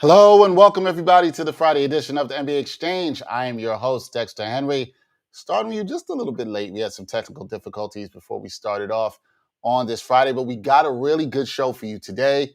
Hello and welcome everybody to the Friday edition of the NBA Exchange. I am your host, Dexter Henry. Starting you just a little bit late. We had some technical difficulties before we started off on this Friday, but we got a really good show for you today.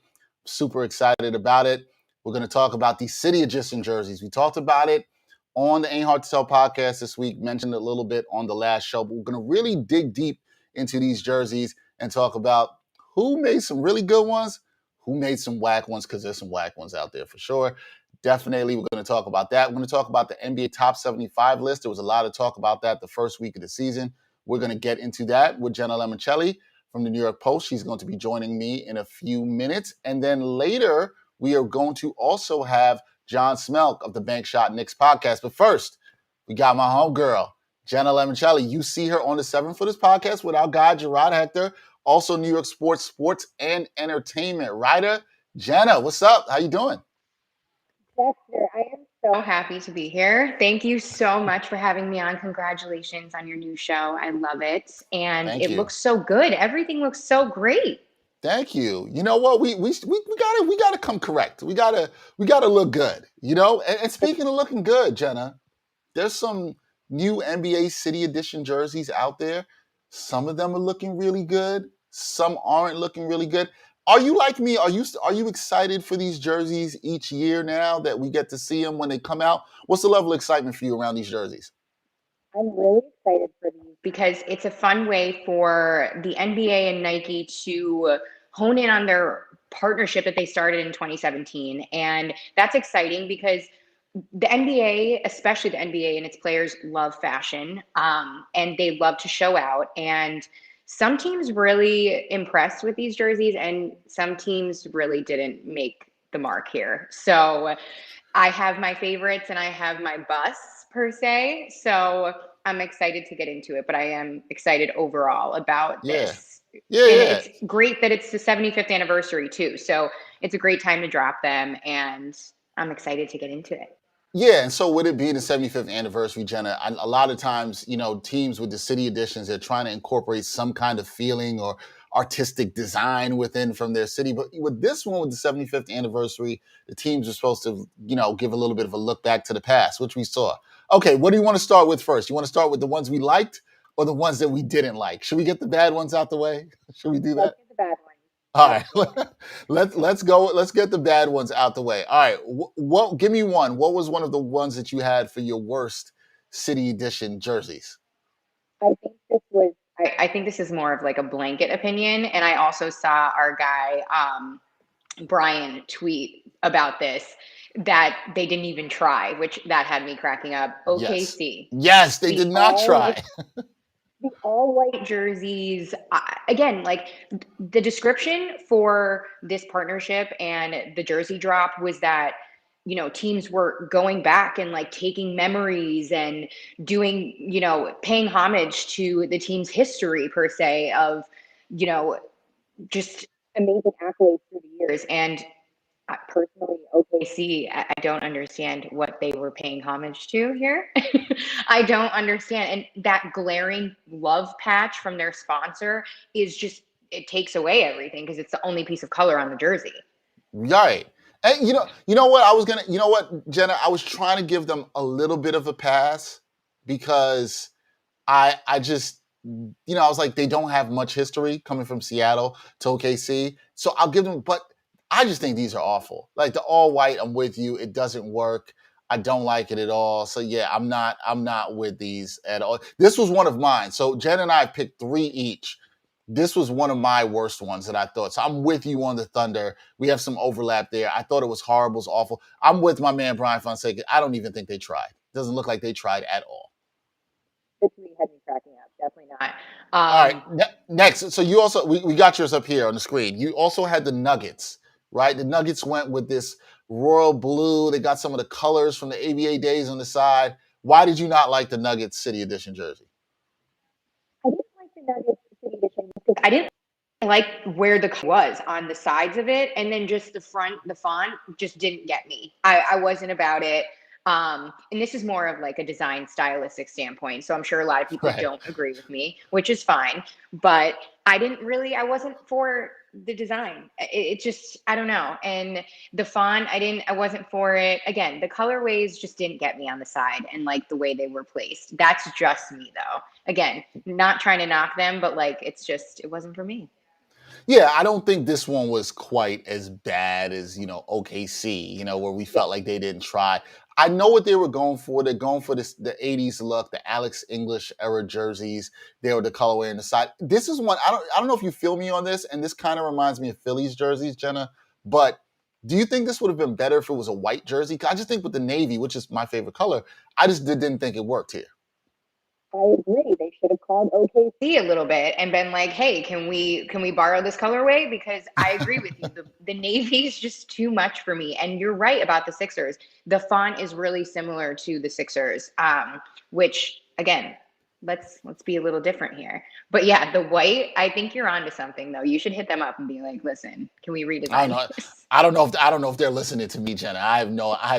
Super excited about it. We're going to talk about the City Edition jerseys. We talked about it on the Ain't Hard to Tell podcast this week, mentioned it a little bit on the last show, but we're going to really dig deep into these jerseys and talk about who made some really good ones, who made some whack ones, because there's some whack ones out there for sure. Definitely, we're going to talk about that. We're going to talk about the NBA Top 75 list. There was a lot of talk about that the first week of the season. We're going to get into that with Jenna Lemoncelli from the New York Post. She's going to be joining me in a few minutes. And then later, we are going to also have John Schmeelk of the Bank Shot Knicks podcast. But first, we got my homegirl, Jenna Lemoncelli. You see her on the 7 Footers podcast with our guy, Gerard Hector. Also, New York sports and entertainment writer. Jenna, what's up? How you doing? Dexter, I am so happy to be here. Thank you so much for having me on. Congratulations on your new show. I love it. And Thank it you. looks so good. Everything looks so great. Thank you. You know what? We gotta come correct. We gotta look good. You know. And speaking of looking good, Jenna, there's some new NBA City Edition jerseys out there. Some of them are looking really good. Some aren't looking really good. Are you like me? Are you excited for these jerseys each year now that we get to see them when they come out? What's the level of excitement for you around these jerseys? I'm really excited for these because it's a fun way for the NBA and Nike to hone in on their partnership that they started in 2017. And that's exciting because the NBA, especially the NBA and its players, love fashion, and they love to show out. And some teams really impressed with these jerseys, and some teams really didn't make the mark here. So I have my favorites and I have my busts per se. So I'm excited to get into it, but I am excited overall about Yeah. this. And Yeah. it's great that it's the 75th anniversary too. So it's a great time to drop them, and I'm excited to get into it. Yeah, and so with it being the 75th anniversary, Jenna, a lot of times, teams with the city editions, they're trying to incorporate some kind of feeling or artistic design within from their city. But with this one, with the 75th anniversary, the teams are supposed to, give a little bit of a look back to the past, which we saw. Okay, what do you want to start with first? You want to start with the ones we liked or the ones that we didn't like? Should we get the bad ones out the way? Should we do that? Let's get the bad ones. All right, let's go. Let's get the bad ones out the way. All right, what? Give me one. What was one of the ones that you had for your worst City Edition jerseys? I think this is more of like a blanket opinion, and I also saw our guy Brian tweet about this that they didn't even try, which that had me cracking up. OKC. Yes, they did not try. The all white jerseys, again, like the description for this partnership and the jersey drop was that, teams were going back and like taking memories and doing, paying homage to the team's history per se of, just amazing accolades through the years. And personally, OKC, I don't understand what they were paying homage to here. I don't understand. And that glaring love patch from their sponsor is just, it takes away everything because it's the only piece of color on the jersey. Right. And you know what? You know what, Jenna? I was trying to give them a little bit of a pass because I just, I was like, they don't have much history coming from Seattle to OKC. So I'll give them, but I just think these are awful. Like the all white, I'm with you. It doesn't work. I don't like it at all. So yeah, I'm not with these at all. This was one of mine. So Jen and I picked 3 each. This was one of my worst ones that I thought. So I'm with you on the Thunder. We have some overlap there. I thought it was horrible, it was awful. I'm with my man Brian Fonseca. I don't even think they tried. It doesn't look like they tried at all. This had me cracking up. Definitely not. All right. Next. So you also, we got yours up here on the screen. You also had the Nuggets, right? The Nuggets went with this royal blue. They got some of the colors from the ABA days on the side. Why did you not like the Nuggets City Edition jersey? I didn't like the Nuggets City Edition because I didn't like where the was on the sides of it, and then just the front, the font just didn't get me. I wasn't about it. And this is more of like a design stylistic standpoint. So I'm sure a lot of people Right. don't agree with me, which is fine. But I wasn't for the design. It just, I don't know. And the font, I wasn't for it. Again, the colorways just didn't get me on the side and like the way they were placed. That's just me though. Again, not trying to knock them, but like, it wasn't for me. Yeah, I don't think this one was quite as bad as, OKC, where we Yeah. felt like they didn't try. I know what they were going for. They're going for the 80s look, the Alex English era jerseys. They were the colorway on the side. This is one, I don't know if you feel me on this, and this kind of reminds me of Phillies jerseys, Jenna, but do you think this would have been better if it was a white jersey? 'Cause I just think with the navy, which is my favorite color, I just didn't think it worked here. I agree. They should have called OKC a little bit and been like, "Hey, can we borrow this colorway?" Because I agree with you. The navy is just too much for me. And you're right about the Sixers. The font is really similar to the Sixers, which again, let's be a little different here. But yeah, the white. I think you're onto something though. You should hit them up and be like, "Listen, can we I don't redesign know. this?" I don't know if they're listening to me, Jenna. I have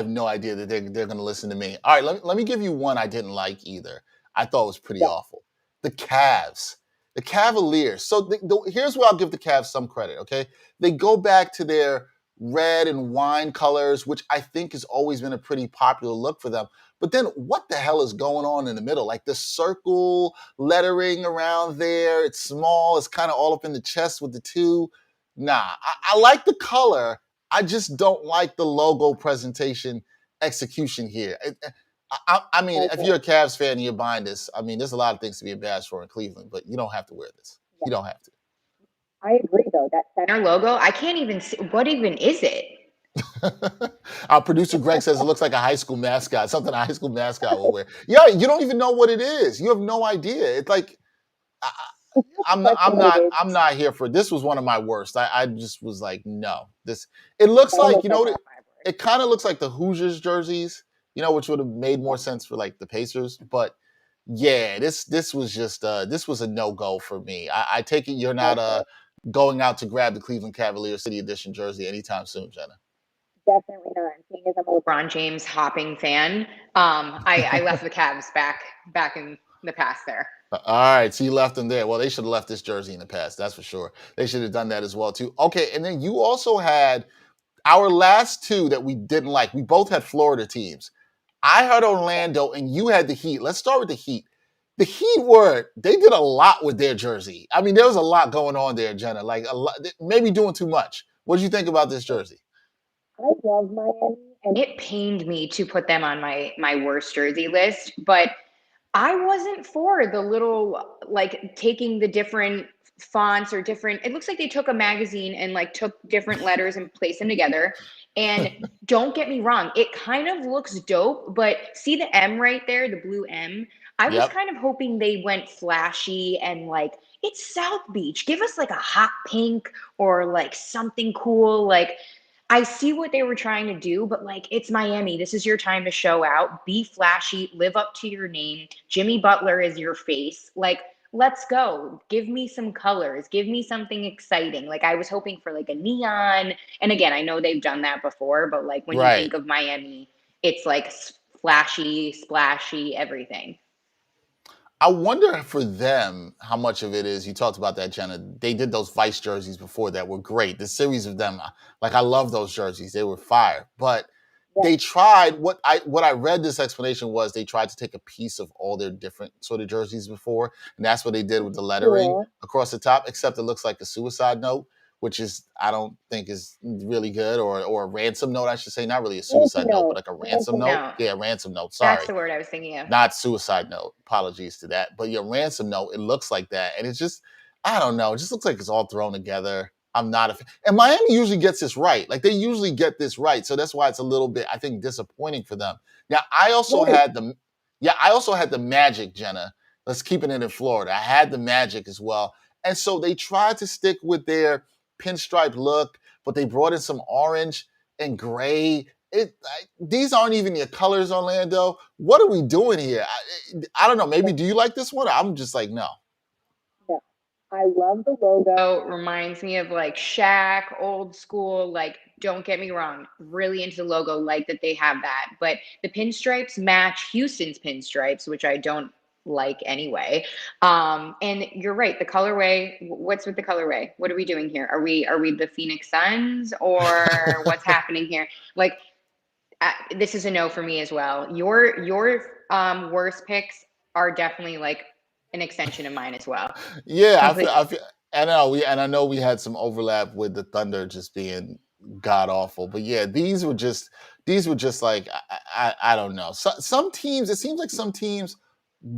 no idea that they're going to listen to me. All right, let me give you one I didn't like either. I thought was pretty Yeah. awful. The Cavs, the Cavaliers. So here's where I'll give the Cavs some credit. Okay, they go back to their red and wine colors, which I think has always been a pretty popular look for them. But then what the hell is going on in the middle? Like the circle lettering around there. It's small. It's kind of all up in the chest with the two. Nah, I like the color. I just don't like the logo presentation execution here. I mean, if you're a Cavs fan and you're buying this, I mean, there's a lot of things to be embarrassed for in Cleveland, but you don't have to wear this. You don't have to. I agree though. That center logo, I can't even see what even is it? Our producer Greg says it looks like a high school mascot, something a high school mascot will wear. Yeah, you don't even know what it is. You have no idea. It's like I, I'm not, I'm not I'm not here for this. Was one of my worst. I just was like, no. This it looks like it kind of looks like the Hoosiers jerseys, which would have made more sense for like the Pacers. But yeah, this was just this was a no go for me. I take it you're not going out to grab the Cleveland Cavaliers City Edition jersey anytime soon, Jenna. Definitely not. Seeing as I'm a LeBron James hopping fan, I left the Cavs back in the past there. All right, so you left them there. Well, they should have left this jersey in the past. That's for sure. They should have done that as well too. Okay, and then you also had our last two that we didn't like. We both had Florida teams. I had Orlando, and you had the Heat. Let's start with the Heat. The Heat they did a lot with their jersey. I mean, there was a lot going on there, Jenna. Like a lot, maybe doing too much. What did you think about this jersey? I love Miami, and it pained me to put them on my worst jersey list, but I wasn't for the little like taking the different fonts or different. It looks like they took a magazine and like took different letters and placed them together. And don't get me wrong, it kind of looks dope, but see the M right there, the blue M. I was Yep. kind of hoping they went flashy and like it's South Beach. Give us like a hot pink or like something cool. Like I see what they were trying to do, but like it's Miami. This is your time to show out, be flashy, live up to your name. Jimmy Butler is your face. Like, let's go. Give me some colors. Give me something exciting. Like I was hoping for like a neon. And again, I know they've done that before, but like when you Right. think of Miami, it's like flashy, splashy, everything. I wonder for them how much of it is. You talked about that, Jenna. They did those Vice jerseys before that were great. The series of them, like I love those jerseys. They were fire. But they tried what I read this explanation was they tried to take a piece of all their different sort of jerseys before, and that's what they did with the lettering across the top. Except it looks like a suicide note, which is I don't think is really good, or a ransom note, I should say. Not really a suicide note, but like a ransom note. note. Yeah, ransom note. That's Sorry, the word I was thinking of. not suicide note. Apologies to that. But your ransom note, it looks like that. And it's just, I don't know. It just looks like it's all thrown together. I'm not a fan. And Miami usually gets this right. Like they usually get this right. So that's why it's a little bit, I think, disappointing for them. Now, I also had the Magic, Jenna. Let's keep it in Florida. I had the Magic as well. And so they tried to stick with their pinstripe look, but they brought in some orange and gray. These aren't even your colors, Orlando. What are we doing here? I don't know. Maybe do you like this one? I'm just like no. I love the logo. Reminds me of like Shaq, old school. Like, don't get me wrong, really into the logo, like that they have that. But the pinstripes match Houston's pinstripes, which I don't like anyway. And you're right, the colorway. What's with the colorway? What are we doing here? Are we the Phoenix Suns or what's happening here? Like, this is a no for me as well. Your worst picks are definitely like an extension of mine as well. Yeah, Complete. I know we had some overlap with the Thunder just being god awful, but yeah, these were just like I don't know. Some teams, it seems like some teams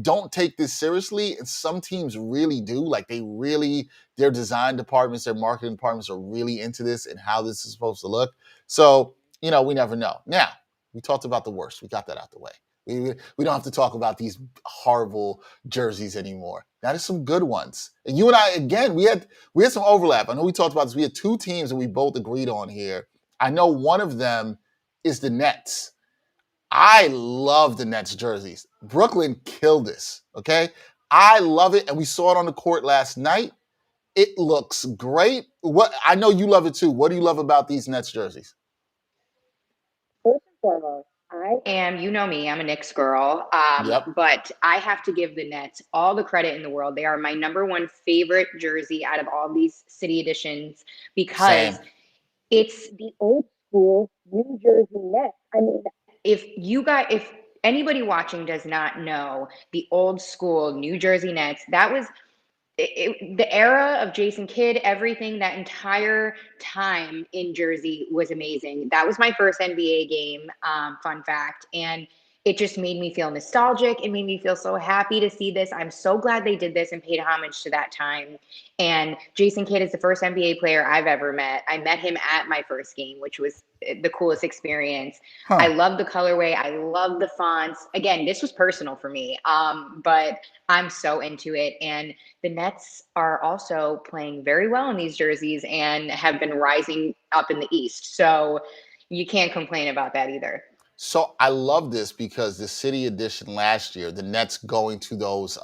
don't take this seriously, and some teams really do. Like their design departments, their marketing departments are really into this and how this is supposed to look. So we never know. Now we talked about the worst. We got that out the way. We don't have to talk about these horrible jerseys anymore. Now there's some good ones. And you and I, again, we had some overlap. I know we talked about this. We had two teams that we both agreed on here. I know one of them is the Nets. I love the Nets jerseys. Brooklyn killed this. Okay. I love it. And we saw it on the court last night. It looks great. I know you love it too. What do you love about these Nets jerseys? First and foremost, I am, you know me, I'm a Knicks girl. Yep. But I have to give the Nets all the credit in the world. They are my number one favorite jersey out of all these city editions because Same. it's the old school New Jersey Nets. I mean, if anybody watching does not know the old school New Jersey Nets, that was the era of Jason Kidd, everything, that entire time in Jersey was amazing. That was my first NBA game, fun fact. And it just made me feel nostalgic. It made me feel so happy to see this. I'm so glad they did this and paid homage to that time. And Jason Kidd is the first NBA player I've ever met. I met him at my first game, which was the coolest experience. I Huh. love the colorway. I love the fonts. Again, this was personal for me, but I'm so into it. And the Nets are also playing very well in these jerseys and have been rising up in the East. So you can't complain about that either. So I love this because the city edition last year, the Nets going to those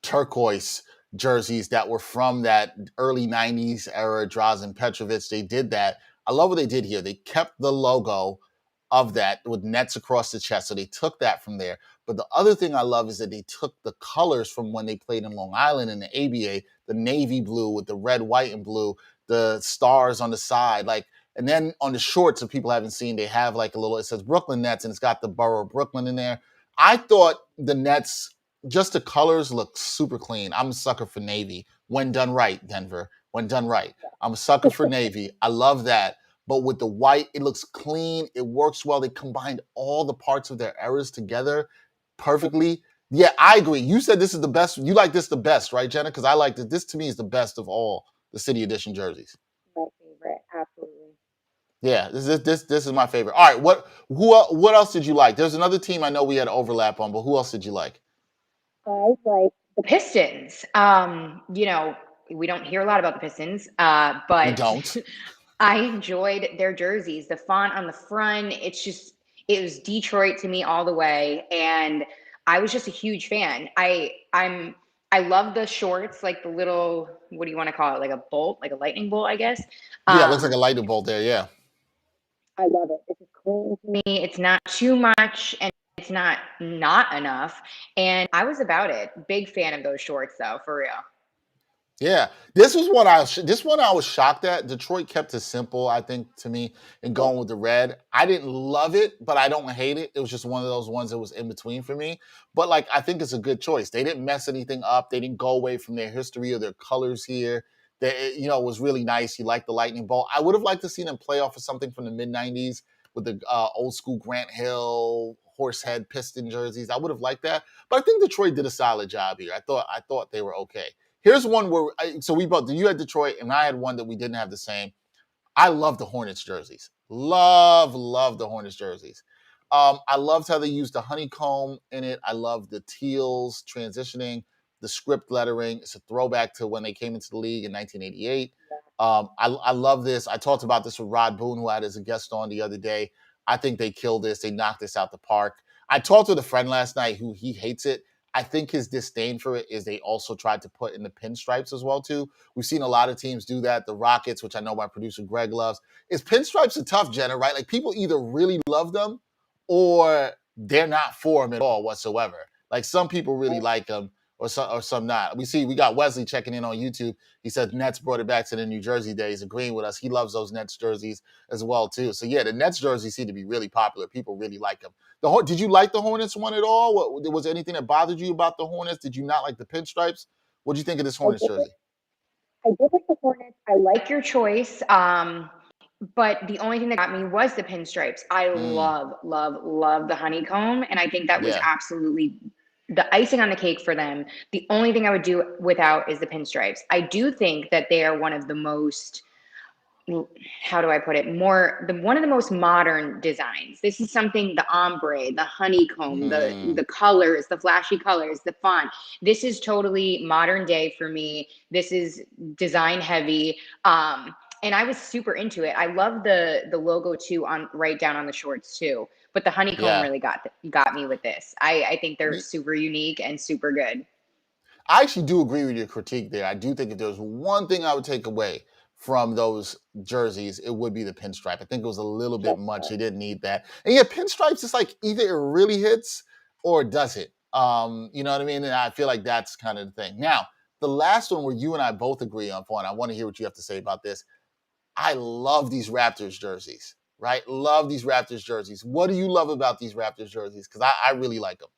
turquoise jerseys that were from that early 90s era, Drazen Petrovic, they did that. I love what they did here. They kept the logo of that with Nets across the chest. So they took that from there. But the other thing I love is that they took the colors from when they played in Long Island in the ABA, the navy blue with the red, white, and blue, the stars on the side. Like, and then on the shorts, if people haven't seen, they have like a little, it says Brooklyn Nets and it's got the borough of Brooklyn in there. I thought the Nets, just the colors look super clean. I'm a sucker for navy when done right, Denver. When done right. I'm a sucker for navy. I love that. But with the white, it looks clean. It works well. They combined all the parts of their eras together perfectly. Yeah, I agree. You said this is the best. You like this the best, right, Jenna? Because I like this. This to me is the best of all the city edition jerseys. My favorite, absolutely. Yeah, this is my favorite. All right, what else did you like? There's another team I know we had overlap on, but who else did you like? I like the Pistons. We don't hear a lot about the Pistons, We but don't. I enjoyed their jerseys. The font on the front, it was Detroit to me all the way, and I was just a huge fan. I love the shorts, like the little, what do you want to call it, like a bolt, like a lightning bolt, I guess. Yeah, it looks like Um, a lightning bolt there. Yeah. I love it. It's just clean to me. It's not too much, and it's not enough. And I was about it. Big fan of those shorts, though, for real. Yeah, this one I was shocked at. Detroit kept it simple, I think, to me, and Yeah. going with the red. I didn't love it, but I don't hate it. It was just one of those ones that was in between for me. But like, I think it's a good choice. They didn't mess anything up. They didn't go away from their history or their colors here. It was really nice. You like the lightning bolt. I would have liked to see them play off of something from the mid '90s with the old school Grant Hill horsehead piston jerseys. I would have liked that, but I think Detroit did a solid job here. I thought they were okay. Here's one where so we both, you had Detroit and I had one that we didn't have the same. I love the Hornets jerseys. Love the Hornets jerseys. I loved how they used the honeycomb in it. I love the teals transitioning, the script lettering. It's a throwback to when they came into the league in 1988. I love this. I talked about this with Rod Boone, who I had as a guest on the other day. I think they killed this. They knocked this out the park. I talked with a friend last night who he hates it. I think his disdain for it is they also tried to put in the pinstripes as well too. We've seen a lot of teams do that. The Rockets, which I know my producer Greg loves, is pinstripes are tough, Jenna, right? Like people either really love them or they're not for them at all whatsoever. Like some people really like them or some not. We got Wesley checking in on YouTube. He said Nets brought it back to the New Jersey days, agreeing with us. He loves those Nets jerseys as well too. So yeah, the Nets jerseys seem to be really popular. People really like them. Did you like the Hornets one at all? Was there anything that bothered you about the Hornets? Did you not like the pinstripes? What do you think of this Hornets jersey? I did like the Hornets. I like your choice. But the only thing that got me was the pinstripes. I love, love, love the honeycomb. And I think that was absolutely the icing on the cake for them. The only thing I would do without is the pinstripes. I do think that they are one of the most, how do I put it, one of the most modern designs. This is something, the ombre, the honeycomb, the colors, the flashy colors, the font. This is totally modern day for me. This is design heavy. And I was super into it. I love the logo too, on right down on the shorts too. But the honeycomb really got me with this. I think they're super unique and super good. I actually do agree with your critique there. I do think if there was one thing I would take away from those jerseys, it would be the pinstripe. I think it was a little bit much. You didn't need that. And yeah, pinstripes, it's like either it really hits or it doesn't. You know what I mean? And I feel like that's kind of the thing. Now, the last one where you and I both agree on point, I want to hear what you have to say about this. I love these Raptors jerseys, right? Love these Raptors jerseys. What do you love about these Raptors jerseys? Because I really like them.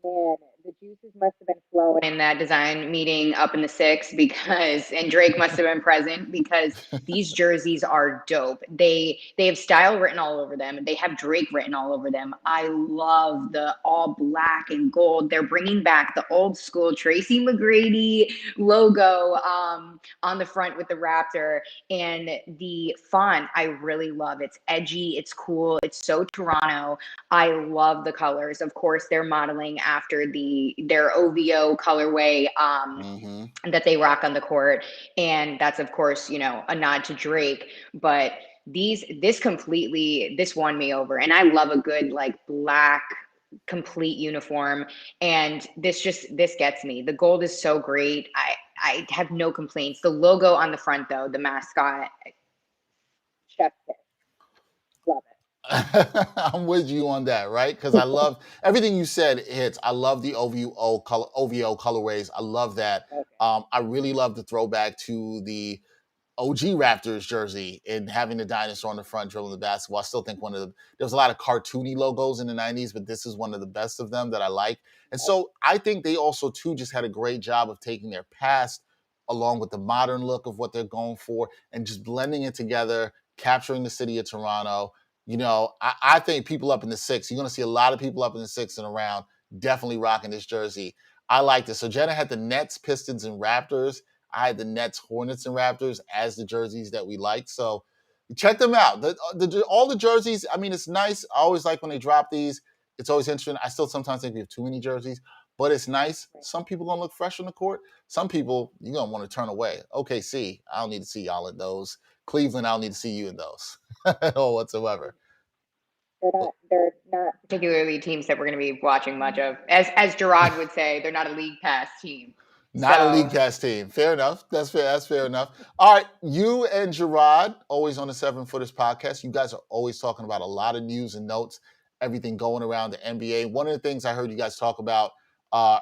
Man, the juices must have been flowing in that design meeting up in the six and Drake must have been present because these jerseys are dope. They have style written all over them. They have Drake written all over them. I love the all black and gold. They're bringing back the old school Tracy McGrady logo on the front with the Raptor, and the font I really love. It's edgy, it's cool, it's so Toronto. I love the colors. Of course, they're modeling after their OVO colorway that they rock on the court, and that's of course a nod to Drake. But this won me over, and I love a good like black complete uniform, and this gets me. The gold is so great. I have no complaints. The logo on the front though, the mascot, chef's kiss. Love it. I'm with you on that, right? Because I love everything you said hits. I love the OVO colorways. I love that. I really love the throwback to the OG Raptors jersey and having the dinosaur on the front dribbling the basketball. I still think there was a lot of cartoony logos in the 90s, but this is one of the best of them that I like. And so I think they also too just had a great job of taking their past along with the modern look of what they're going for and just blending it together, capturing the city of Toronto. I think people up in the six, you're going to see a lot of people up in the six and around definitely rocking this jersey. I like this. So Jenna had the Nets, Pistons, and Raptors. I had the Nets, Hornets, and Raptors as the jerseys that we liked. So check them out. All the jerseys, I mean, it's nice. I always like when they drop these. It's always interesting. I still sometimes think we have too many jerseys, but it's nice. Some people going to look fresh on the court. Some people, you're going to want to turn away. OKC, I don't need to see y'all in those. Cleveland, I don't need to see you in those or whatsoever. They're not particularly teams that we're going to be watching much of. As Gerard would say, they're not a league pass team. Not a league pass team. Fair enough. That's fair. That's fair enough. All right. You and Gerard, always on the 7 Footers podcast. You guys are always talking about a lot of news and notes, everything going around the NBA. One of the things I heard you guys talk about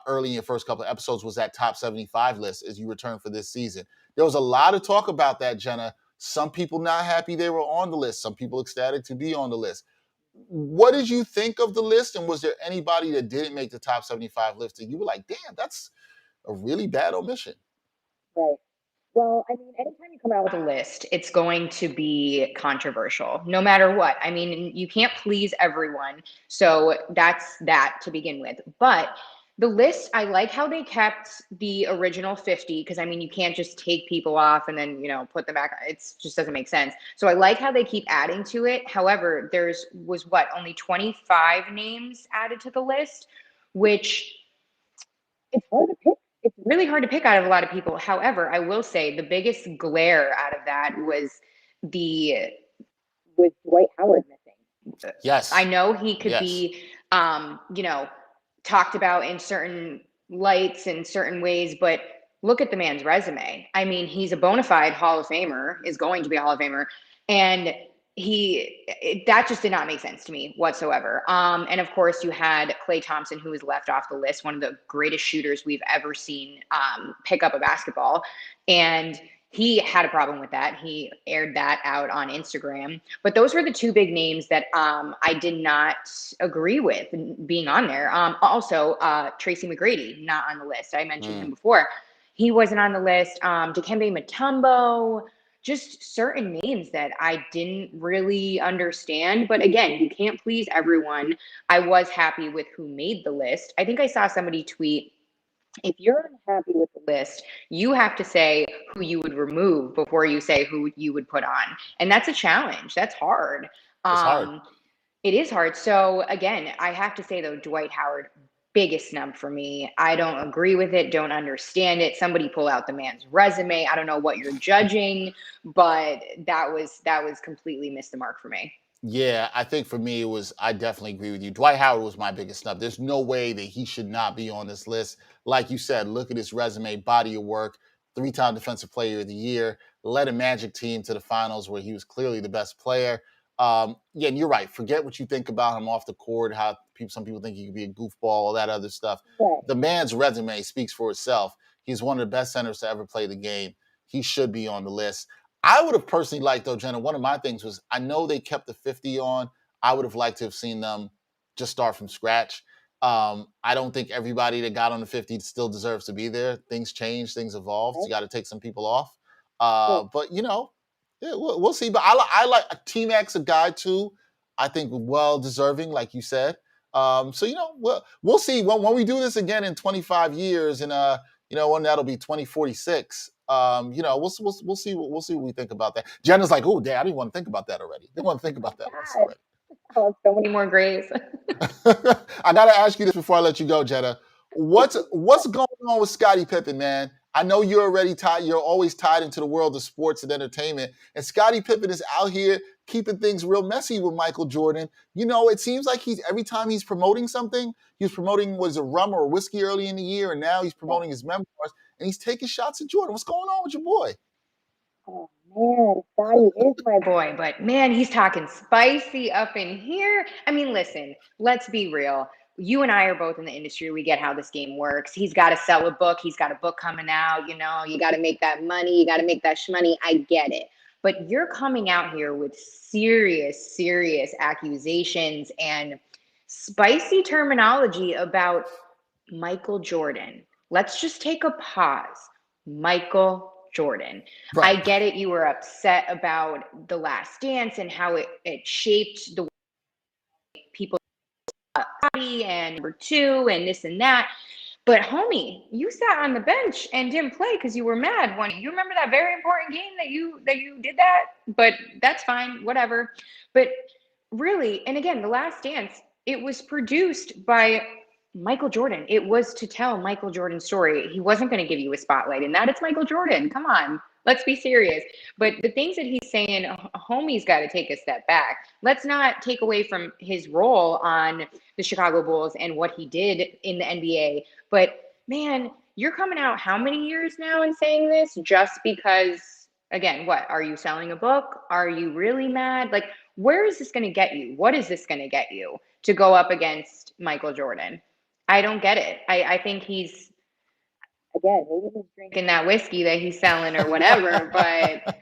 early in your first couple of episodes was that top 75 list as you return for this season. There was a lot of talk about that, Jenna. Some people not happy they were on the list. Some people ecstatic to be on the list. What did you think of the list? And was there anybody that didn't make the top 75 list that you were like, damn, that's a really bad omission? Right. Well, I mean, anytime you come out with a list, it's going to be controversial, no matter what. I mean, you can't please everyone. So that's that to begin with. But the list, I like how they kept the original 50, because I mean, you can't just take people off and then, put them back. It just doesn't make sense. So I like how they keep adding to it. However, only 25 names added to the list, which it's hard to pick. It's really hard to pick out of a lot of people. However, I will say the biggest glare out of that was Dwight Howard missing. Yes. I know he could be, talked about in certain lights and certain ways, but look at the man's resume. I mean, he's a bona fide Hall of Famer, is going to be a Hall of Famer, and that just did not make sense to me whatsoever. And of course, you had Klay Thompson, who was left off the list, one of the greatest shooters we've ever seen pick up a basketball, and he had a problem with that. He aired that out on Instagram. But those were the two big names that I did not agree with being on there. Also, Tracy McGrady, not on the list. I mentioned him before. He wasn't on the list. Dikembe Mutombo, just certain names that I didn't really understand. But again, you can't please everyone. I was happy with who made the list. I think I saw somebody tweet, if you're unhappy with the list, you have to say who you would remove before you say who you would put on. And that's a challenge. That's hard. It's hard. It is hard. So again, I have to say though, Dwight Howard, biggest snub for me. I don't agree with it. Don't understand it. Somebody pull out the man's resume. I don't know what you're judging, but that was completely missed the mark for me. Yeah, I think for me, I definitely agree with you. Dwight Howard was my biggest snub. There's no way that he should not be on this list. Like you said, look at his resume, body of work, 3-time Defensive Player of the Year, led a Magic team to the finals where he was clearly the best player. Yeah, and you're right. Forget what you think about him off the court, how some people think he could be a goofball, all that other stuff. Right. The man's resume speaks for itself. He's one of the best centers to ever play the game. He should be on the list. I would have personally liked, though, Jenna, one of my things was I know they kept the 50 on. I would have liked to have seen them just start from scratch. I don't think everybody that got on the 50 still deserves to be there. Things change, things evolve. So you got to take some people off. But, yeah, we'll see. But I like T-Mac's a guy, too. I think well-deserving, like you said. So, we'll see. When we do this again in 25 years and, when that'll be 2046, we'll see what we think about that. Jenna's like, oh, Dad, I didn't want to think about that already. Didn't want to think about that already. Oh, so many more graves. I got to ask you this before I let you go, Jenna. What's going on with Scottie Pippen, man? I know you're already tied. You're always tied into the world of sports and entertainment. And Scottie Pippen is out here keeping things real messy with Michael Jordan. It seems like every time he's promoting something, he was promoting, was it rum or whiskey early in the year, and now he's promoting his memoirs, and he's taking shots at Jordan. What's going on with your boy? Oh, man, Scottie is my boy, but man, he's talking spicy up in here. I mean, listen, let's be real. You and I are both in the industry. We get how this game works. He's got to sell a book. He's got a book coming out. You got to make that money. You got to make that shmoney. I get it. But you're coming out here with serious, serious accusations and spicy terminology about Michael Jordan. Let's just take a pause. Michael Jordan. Right. I get it. You were upset about The Last Dance and how it shaped the way people and number 2 and this and that. But homie, you sat on the bench and didn't play because you were mad. You remember that very important game that you did that? But that's fine, whatever. But really, and again, The Last Dance, it was produced by Michael Jordan. It was to tell Michael Jordan's story. He wasn't going to give you a spotlight in that. It's Michael Jordan. Come on. Let's be serious. But the things that he's saying, homie's got to take a step back. Let's not take away from his role on the Chicago Bulls and what he did in the NBA. But man, you're coming out how many years now and saying this just because, again, what? Are you selling a book? Are you really mad? Like, where is this going to get you? What is this going to get you to go up against Michael Jordan? I don't get it. I think he's, again, maybe he's drinking that whiskey that he's selling or whatever, but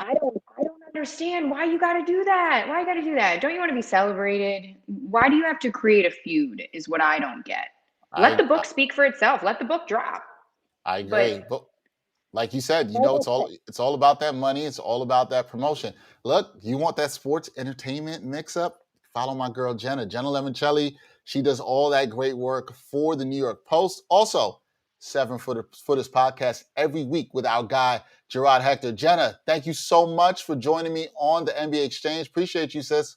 I don't understand why you got to do that. Why you got to do that? Don't you want to be celebrated? Why do you have to create a feud is what I don't get. Let the book speak for itself. Let the book drop. I agree. But like you said, it's all about that money. It's all about that promotion. Look, you want that sports entertainment mix up? Follow my girl, Jenna Lemoncelli. She does all that great work for the New York Post. Also, 7 Footers podcast every week with our guy, Gerard Hector. Jenna, thank you so much for joining me on the NBA Exchange. Appreciate you, sis.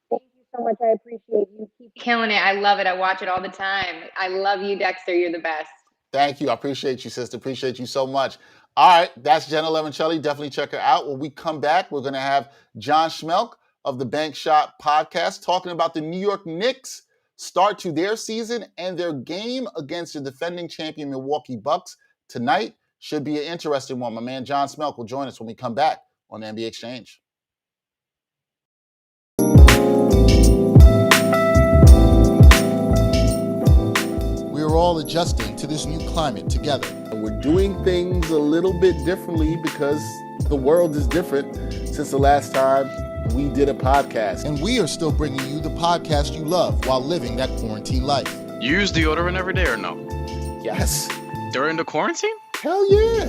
Thank you so much. I appreciate you. Keep killing it. I love it. I watch it all the time. I love you, Dexter. You're the best. Thank you. I appreciate you, sister. Appreciate you so much. All right, that's Jenna Lemoncelli. Definitely check her out. When we come back, we're going to have John Schmeelk of the Bank Shot podcast talking about the New York Knicks start to their season, and their game against the defending champion Milwaukee Bucks tonight should be an interesting one. My man John Schmeelk will join us when we come back on the NBA Exchange. We're all adjusting to this new climate together. We're doing things a little bit differently because the world is different since the last time we did a podcast. And we are still bringing you the podcast you love while living that quarantine life. You use deodorant every day or no? Yes. During the quarantine? Hell yeah.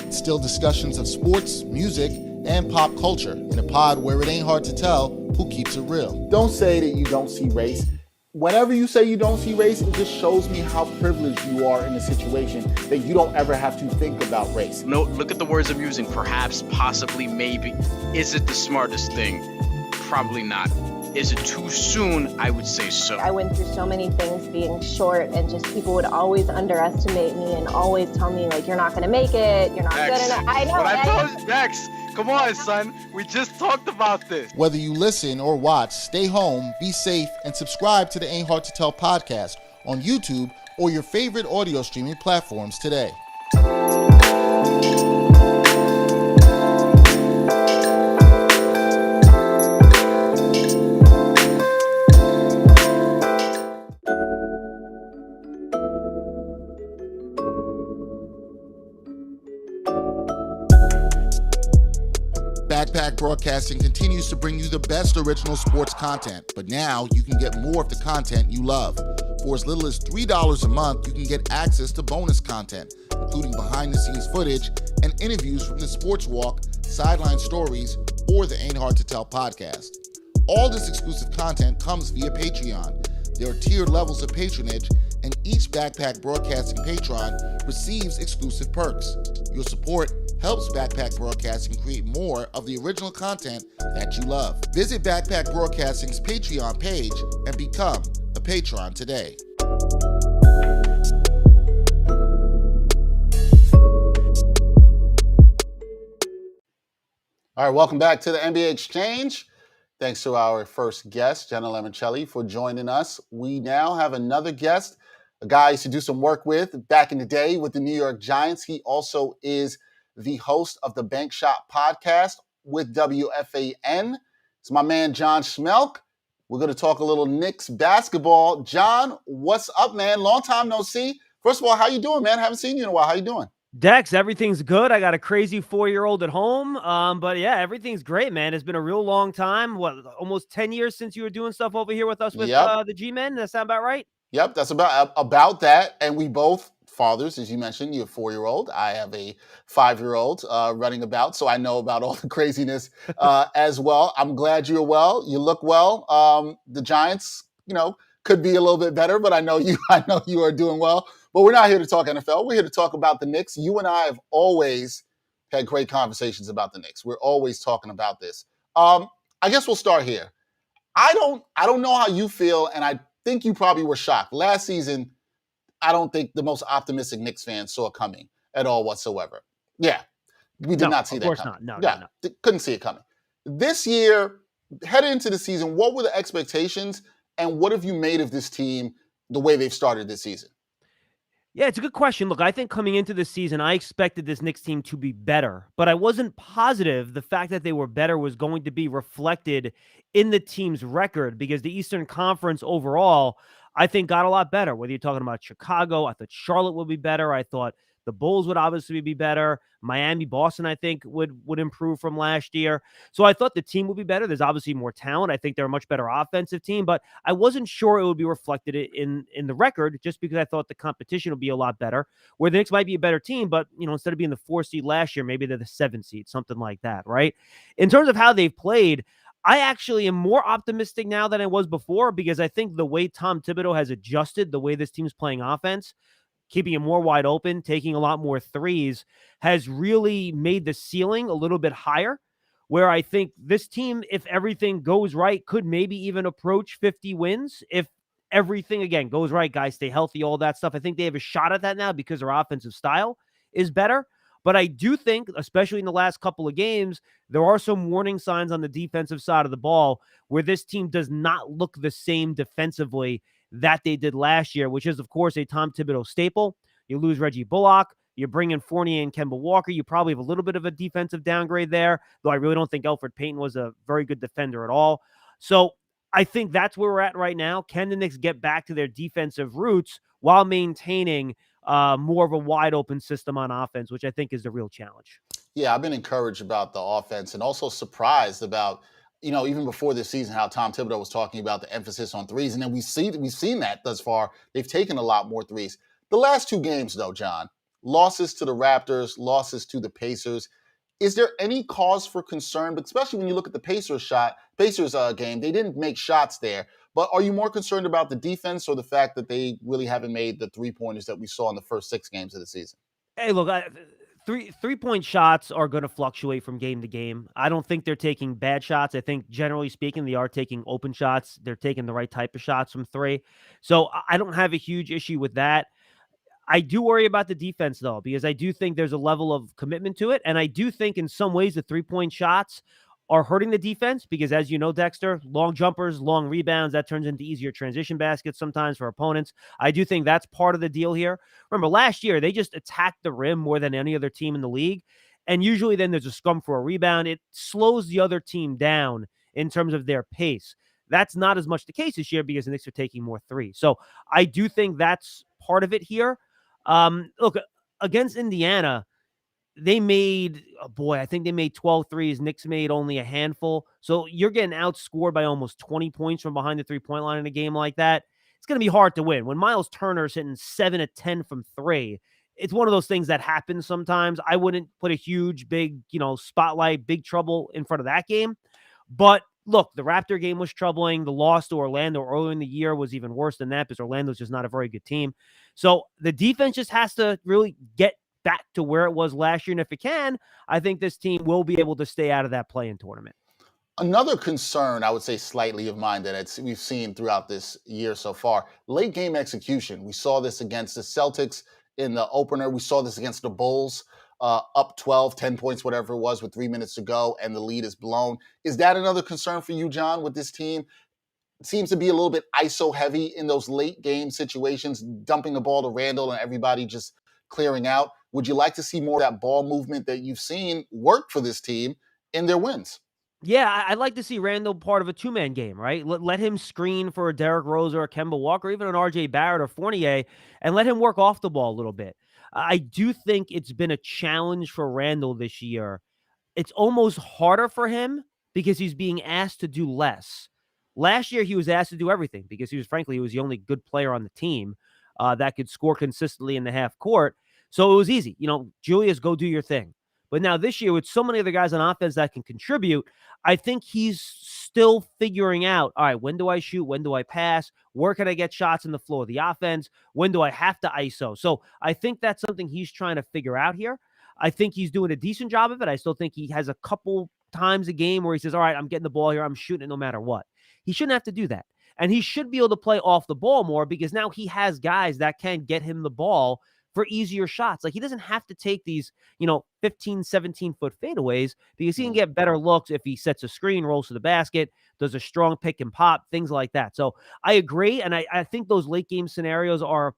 Still discussions of sports, music, and pop culture in a pod where it ain't hard to tell who keeps it real. Don't say that you don't see race. Whenever you say you don't see race, it just shows me how privileged you are in a situation that you don't ever have to think about race. No, look at the words I'm using. Perhaps, possibly, maybe. Is it the smartest thing? Probably not. Is it too soon? I would say so. I went through so many things being short, and just people would always underestimate me and always tell me, like, you're not going to make it, you're not Dex, good enough. I know. What I told you, Dex, come on, son. We just talked about this. Whether you listen or watch, stay home, be safe, and subscribe to the Ain't Hard to Tell podcast on YouTube or your favorite audio streaming platforms today. Backpack Broadcasting continues to bring you the best original sports content, but now you can get more of the content you love. For as little as $3 a month, you can get access to bonus content, including behind-the-scenes footage and interviews from the Sports Walk, Sideline Stories, or the Ain't Hard to Tell podcast. All this exclusive content comes via Patreon. There are tiered levels of patronage, and each Backpack Broadcasting patron receives exclusive perks. Your support helps Backpack Broadcasting create more of the original content that you love. Visit Backpack Broadcasting's Patreon page and become a patron today. All right, welcome back to the NBA Exchange. Thanks to our first guest, Jenna Lemoncelli, for joining us. We now have another guest, a guy I used to do some work with back in the day with the New York Giants. He also is the host of the Bank Shot podcast with WFAN. It's my man, John Schmeelk. We're going to talk a little Knicks basketball. John, what's up, man? Long time no see. First of all, how you doing, man? Haven't seen you in a while. How you doing? Dex, everything's good. I got a crazy 4-year-old at home. But yeah, everything's great, man. It's been a real long time. What, almost 10 years since you were doing stuff over here with us with the G-Men? Does that sound about right? Yep, that's about that. And we both fathers, as you mentioned. You have a 4-year-old. I have a 5-year-old running about, so I know about all the craziness as well. I'm glad you're well. You look well. The Giants, could be a little bit better, but I know you are doing well. But we're not here to talk NFL. We're here to talk about the Knicks. You and I have always had great conversations about the Knicks. We're always talking about this. I guess we'll start here. I don't know how you feel, and I think you probably were shocked. Last season, I don't think the most optimistic Knicks fans saw it coming at all whatsoever. Yeah, we did not see that coming. Of course not. No. Couldn't see it coming. This year, headed into the season, what were the expectations, and what have you made of this team the way they've started this season? Yeah, it's a good question. Look, I think coming into this season, I expected this Knicks team to be better, but I wasn't positive the fact that they were better was going to be reflected in the team's record, because the Eastern Conference overall, I think, got a lot better. Whether you're talking about Chicago, I thought Charlotte would be better. I thought the Bulls would obviously be better. Miami, Boston, I think, would improve from last year. So I thought the team would be better. There's obviously more talent. I think they're a much better offensive team, but I wasn't sure it would be reflected in the record, just because I thought the competition would be a lot better, where the Knicks might be a better team, but, instead of being the 4 seed last year, maybe they're the 7 seed, something like that, right? In terms of how they've played, I actually am more optimistic now than I was before, because I think the way Tom Thibodeau has adjusted the way this team's playing offense, keeping it more wide open, taking a lot more threes, has really made the ceiling a little bit higher, where I think this team, if everything goes right, could maybe even approach 50 wins. If everything, again, goes right, guys stay healthy, all that stuff. I think they have a shot at that now because their offensive style is better. But I do think, especially in the last couple of games, there are some warning signs on the defensive side of the ball where this team does not look the same defensively that they did last year, which is, of course, a Tom Thibodeau staple. You lose Reggie Bullock. You bring in Fournier and Kemba Walker. You probably have a little bit of a defensive downgrade there, though I really don't think Elfrid Payton was a very good defender at all. So I think that's where we're at right now. Can the Knicks get back to their defensive roots while maintaining more of a wide open system on offense, which I think is the real challenge? Yeah, I've been encouraged about the offense and also surprised about, even before this season, how Tom Thibodeau was talking about the emphasis on threes. And then we've seen that thus far. They've taken a lot more threes. The last two games, though, John, losses to the Raptors, losses to the Pacers. Is there any cause for concern? But especially when you look at the Pacers game, they didn't make shots there. But are you more concerned about the defense or the fact that they really haven't made the 3-pointers that we saw in the first 6 games of the season? Hey, look, three-point shots are going to fluctuate from game to game. I don't think they're taking bad shots. I think, generally speaking, they are taking open shots. They're taking the right type of shots from three. So I don't have a huge issue with that. I do worry about the defense, though, because I do think there's a level of commitment to it. And I do think in some ways the three-point shots are hurting the defense because, as you know, Dexter, long jumpers, long rebounds, that turns into easier transition baskets sometimes for opponents. I do think that's part of the deal here. Remember, last year, they just attacked the rim more than any other team in the league. And usually then there's a scrum for a rebound. It slows the other team down in terms of their pace. That's not as much the case this year because the Knicks are taking more threes. So I do think that's part of it here. Look, against Indiana, they made, I think they made 12 threes. Knicks made only a handful. So you're getting outscored by almost 20 points from behind the three-point line in a game like that. It's going to be hard to win. When Miles Turner's hitting 7 of 10 from three, it's one of those things that happens sometimes. I wouldn't put a huge, big, spotlight, big trouble in front of that game. But look, the Raptor game was troubling. The loss to Orlando earlier in the year was even worse than that because Orlando's just not a very good team. So the defense just has to really get back to where it was last year. And if it can, I think this team will be able to stay out of that play-in tournament. Another concern, I would say slightly of mine that we've seen throughout this year so far, late game execution. We saw this against the Celtics in the opener. We saw this against the Bulls, up 12, 10 points, whatever it was, with 3 minutes to go, and the lead is blown. Is that another concern for you, John, with this team? It seems to be a little bit ISO heavy in those late game situations, dumping the ball to Randall and everybody just clearing out. Would you like to see more of that ball movement that you've seen work for this team in their wins? Yeah, I'd like to see Randall part of a two-man game, right? Let him screen for a Derrick Rose or a Kemba Walker, even an RJ Barrett or Fournier, and let him work off the ball a little bit. I do think it's been a challenge for Randall this year. It's almost harder for him because he's being asked to do less. Last year, he was asked to do everything because he was the only good player on the team that could score consistently in the half court. So it was easy. Julius, go do your thing. But now this year, with so many other guys on offense that can contribute, I think he's still figuring out, all right, when do I shoot? When do I pass? Where can I get shots in the flow of the offense? When do I have to ISO? So I think that's something he's trying to figure out here. I think he's doing a decent job of it. I still think he has a couple times a game where he says, all right, I'm getting the ball here. I'm shooting it no matter what. He shouldn't have to do that. And he should be able to play off the ball more because now he has guys that can get him the ball for easier shots. Like, he doesn't have to take these, 15, 17-foot fadeaways because he can get better looks if he sets a screen, rolls to the basket, does a strong pick and pop, things like that. So I agree. And I think those late game scenarios are,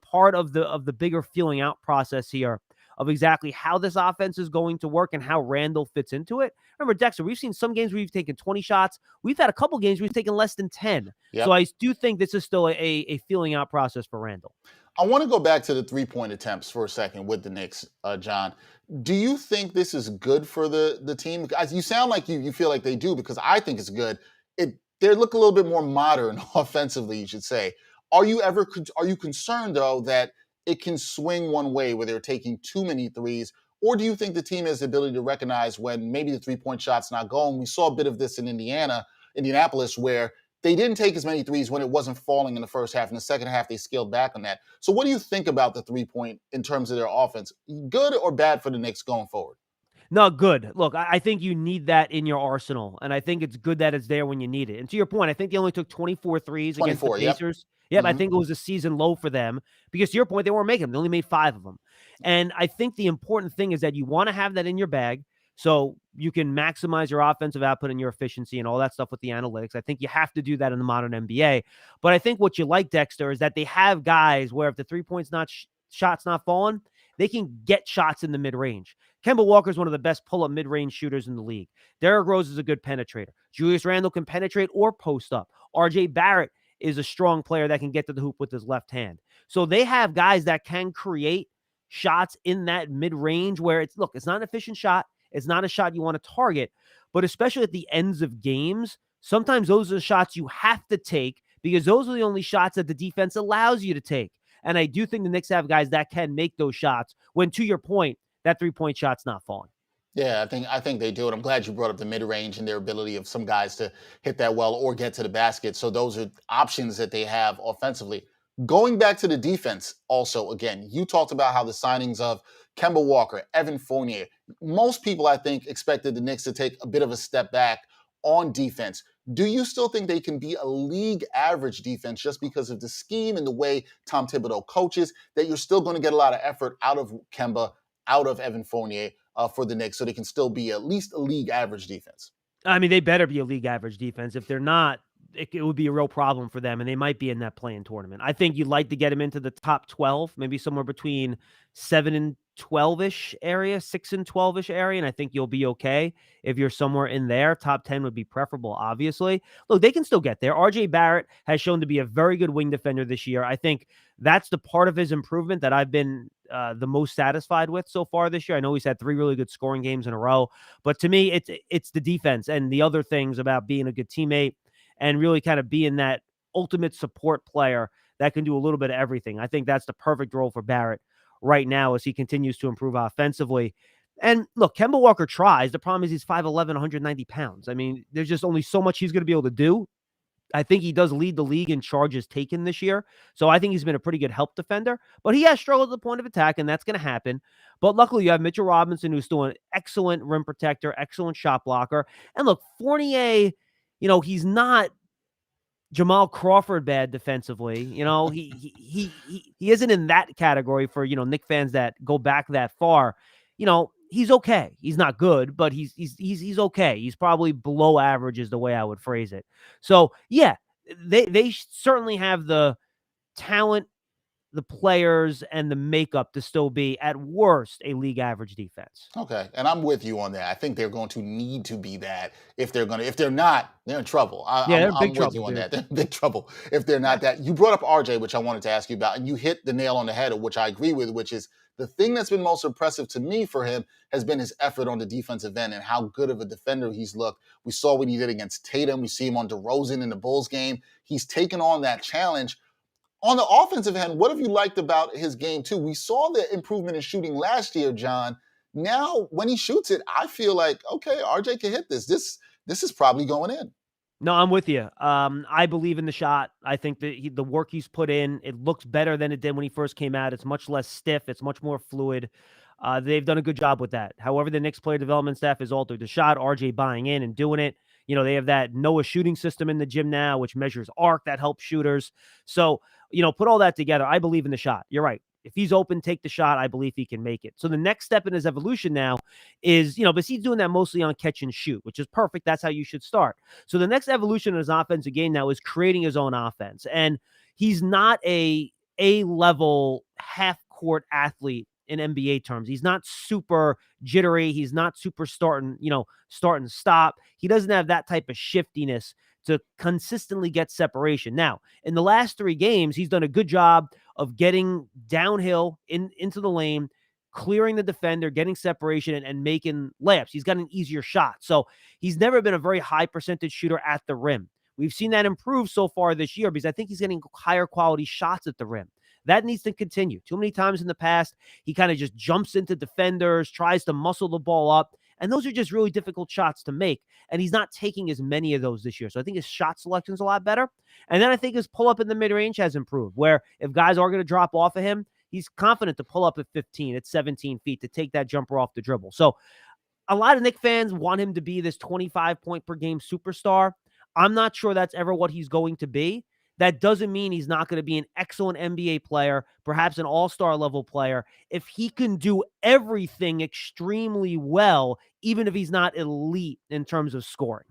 part of the bigger feeling out process here of exactly how this offense is going to work and how Randall fits into it. Remember, Dexter, we've seen some games where we've taken 20 shots. We've had a couple games where we've taken less than 10. Yep. So I do think this is still a feeling out process for Randall. I want to go back to the three-point attempts for a second with the Knicks, John. Do you think this is good for the team? You sound like you feel like they do because I think it's good. They look a little bit more modern offensively, you should say. Are you concerned, though, that it can swing one way where they're taking too many threes? Or do you think the team has the ability to recognize when maybe the three-point shot's not going? We saw a bit of this in Indianapolis, where they didn't take as many threes when it wasn't falling in the first half. In the second half, they scaled back on that. So what do you think about the three-point in terms of their offense? Good or bad for the Knicks going forward? No, good. Look, I think you need that in your arsenal, and I think it's good that it's there when you need it. And to your point, I think they only took 24 threes against the Pacers. Yep, mm-hmm. I think it was a season low for them because, to your point, they weren't making them. They only made 5 of them. And I think the important thing is that you want to have that in your bag so you can maximize your offensive output and your efficiency and all that stuff with the analytics. I think you have to do that in the modern NBA. But I think what you like, Dexter, is that they have guys where if the 3-point's not shot's not falling, they can get shots in the mid-range. Kemba Walker is one of the best pull-up mid-range shooters in the league. Derrick Rose is a good penetrator. Julius Randle can penetrate or post up. RJ Barrett is a strong player that can get to the hoop with his left hand. So they have guys that can create shots in that mid-range where it's not an efficient shot. It's not a shot you want to target, but especially at the ends of games, sometimes those are the shots you have to take because those are the only shots that the defense allows you to take. And I do think the Knicks have guys that can make those shots when, to your point, that 3-point shot's not falling. Yeah, I think they do it. I'm glad you brought up the mid range and their ability of some guys to hit that well or get to the basket. So those are options that they have offensively. Going back to the defense, also, again, you talked about how the signings of Kemba Walker, Evan Fournier, most people, I think, expected the Knicks to take a bit of a step back on defense. Do you still think they can be a league average defense just because of the scheme and the way Tom Thibodeau coaches, that you're still going to get a lot of effort out of Kemba, out of Evan Fournier for the Knicks so they can still be at least a league average defense? I mean, they better be a league average defense. If they're not, it would be a real problem for them, and they might be in that play-in tournament. I think you'd like to get them into the top 12, maybe somewhere between 7 and 12-ish area, 6 and 12-ish area, and I think you'll be okay if you're somewhere in there. Top 10 would be preferable, obviously. Look, they can still get there. RJ Barrett has shown to be a very good wing defender this year. I think that's the part of his improvement that I've been the most satisfied with so far this year. I know he's had 3 really good scoring games in a row, but to me, it's the defense and the other things about being a good teammate and really kind of being that ultimate support player that can do a little bit of everything. I think that's the perfect role for Barrett right now as he continues to improve offensively. And look, Kemba Walker tries. The problem is he's 5'11", 190 pounds. I mean, there's just only so much he's going to be able to do. I think he does lead the league in charges taken this year. So I think he's been a pretty good help defender, but he has struggled at the point of attack, and that's going to happen. But luckily, you have Mitchell Robinson, who's still an excellent rim protector, excellent shot blocker. And look, Fournier, he's not Jamal Crawford bad defensively. He isn't in that category for, Knick fans that go back that far. He's okay. He's not good, but he's okay. He's probably below average is the way I would phrase it. So yeah, they certainly have the talent, the players, and the makeup to still be at worst a league average defense. Okay, and I'm with you on that. I think they're going to need to be that if they're not, they're in trouble. They're I'm big trouble, with you on dude. that. They're in big trouble if they're not that. You brought up RJ, which I wanted to ask you about, and you hit the nail on the head, which I agree with, which is the thing that's been most impressive to me for him has been his effort on the defensive end and how good of a defender he's looked. We saw what he did against Tatum. We see him on DeRozan in the Bulls game. He's taken on that challenge. On the offensive end, what have you liked about his game too? We saw the improvement in shooting last year, John. Now, when he shoots it, I feel like, okay, RJ can hit this. This is probably going in. No, I'm with you. I believe in the shot. I think that the work he's put in, it looks better than it did when he first came out. It's much less stiff. It's much more fluid. They've done a good job with that. However, the Knicks player development staff has altered the shot. RJ buying in and doing it. They have that Noah shooting system in the gym now, which measures arc that helps shooters. So, put all that together. I believe in the shot. You're right. If he's open, take the shot. I believe he can make it. So the next step in his evolution now is, but he's doing that mostly on catch and shoot, which is perfect. That's how you should start. So the next evolution in his offensive game now is creating his own offense. And he's not a A-level half-court athlete in NBA terms. He's not super jittery. He's not super start and stop. He doesn't have that type of shiftiness to consistently get separation. Now, in the last 3 games, he's done a good job of getting downhill into the lane, clearing the defender, getting separation, and making layups. He's got an easier shot. So he's never been a very high percentage shooter at the rim. We've seen that improve so far this year because I think he's getting higher quality shots at the rim. That needs to continue. Too many times in the past, he kind of just jumps into defenders, tries to muscle the ball up, and those are just really difficult shots to make, and he's not taking as many of those this year. So I think his shot selection is a lot better. And then I think his pull-up in the mid-range has improved, where if guys are going to drop off of him, he's confident to pull up at 15, at 17 feet, to take that jumper off the dribble. So a lot of Knicks fans want him to be this 25-point-per-game superstar. I'm not sure that's ever what he's going to be. That doesn't mean he's not going to be an excellent NBA player, perhaps an all-star level player, if he can do everything extremely well, even if he's not elite in terms of scoring.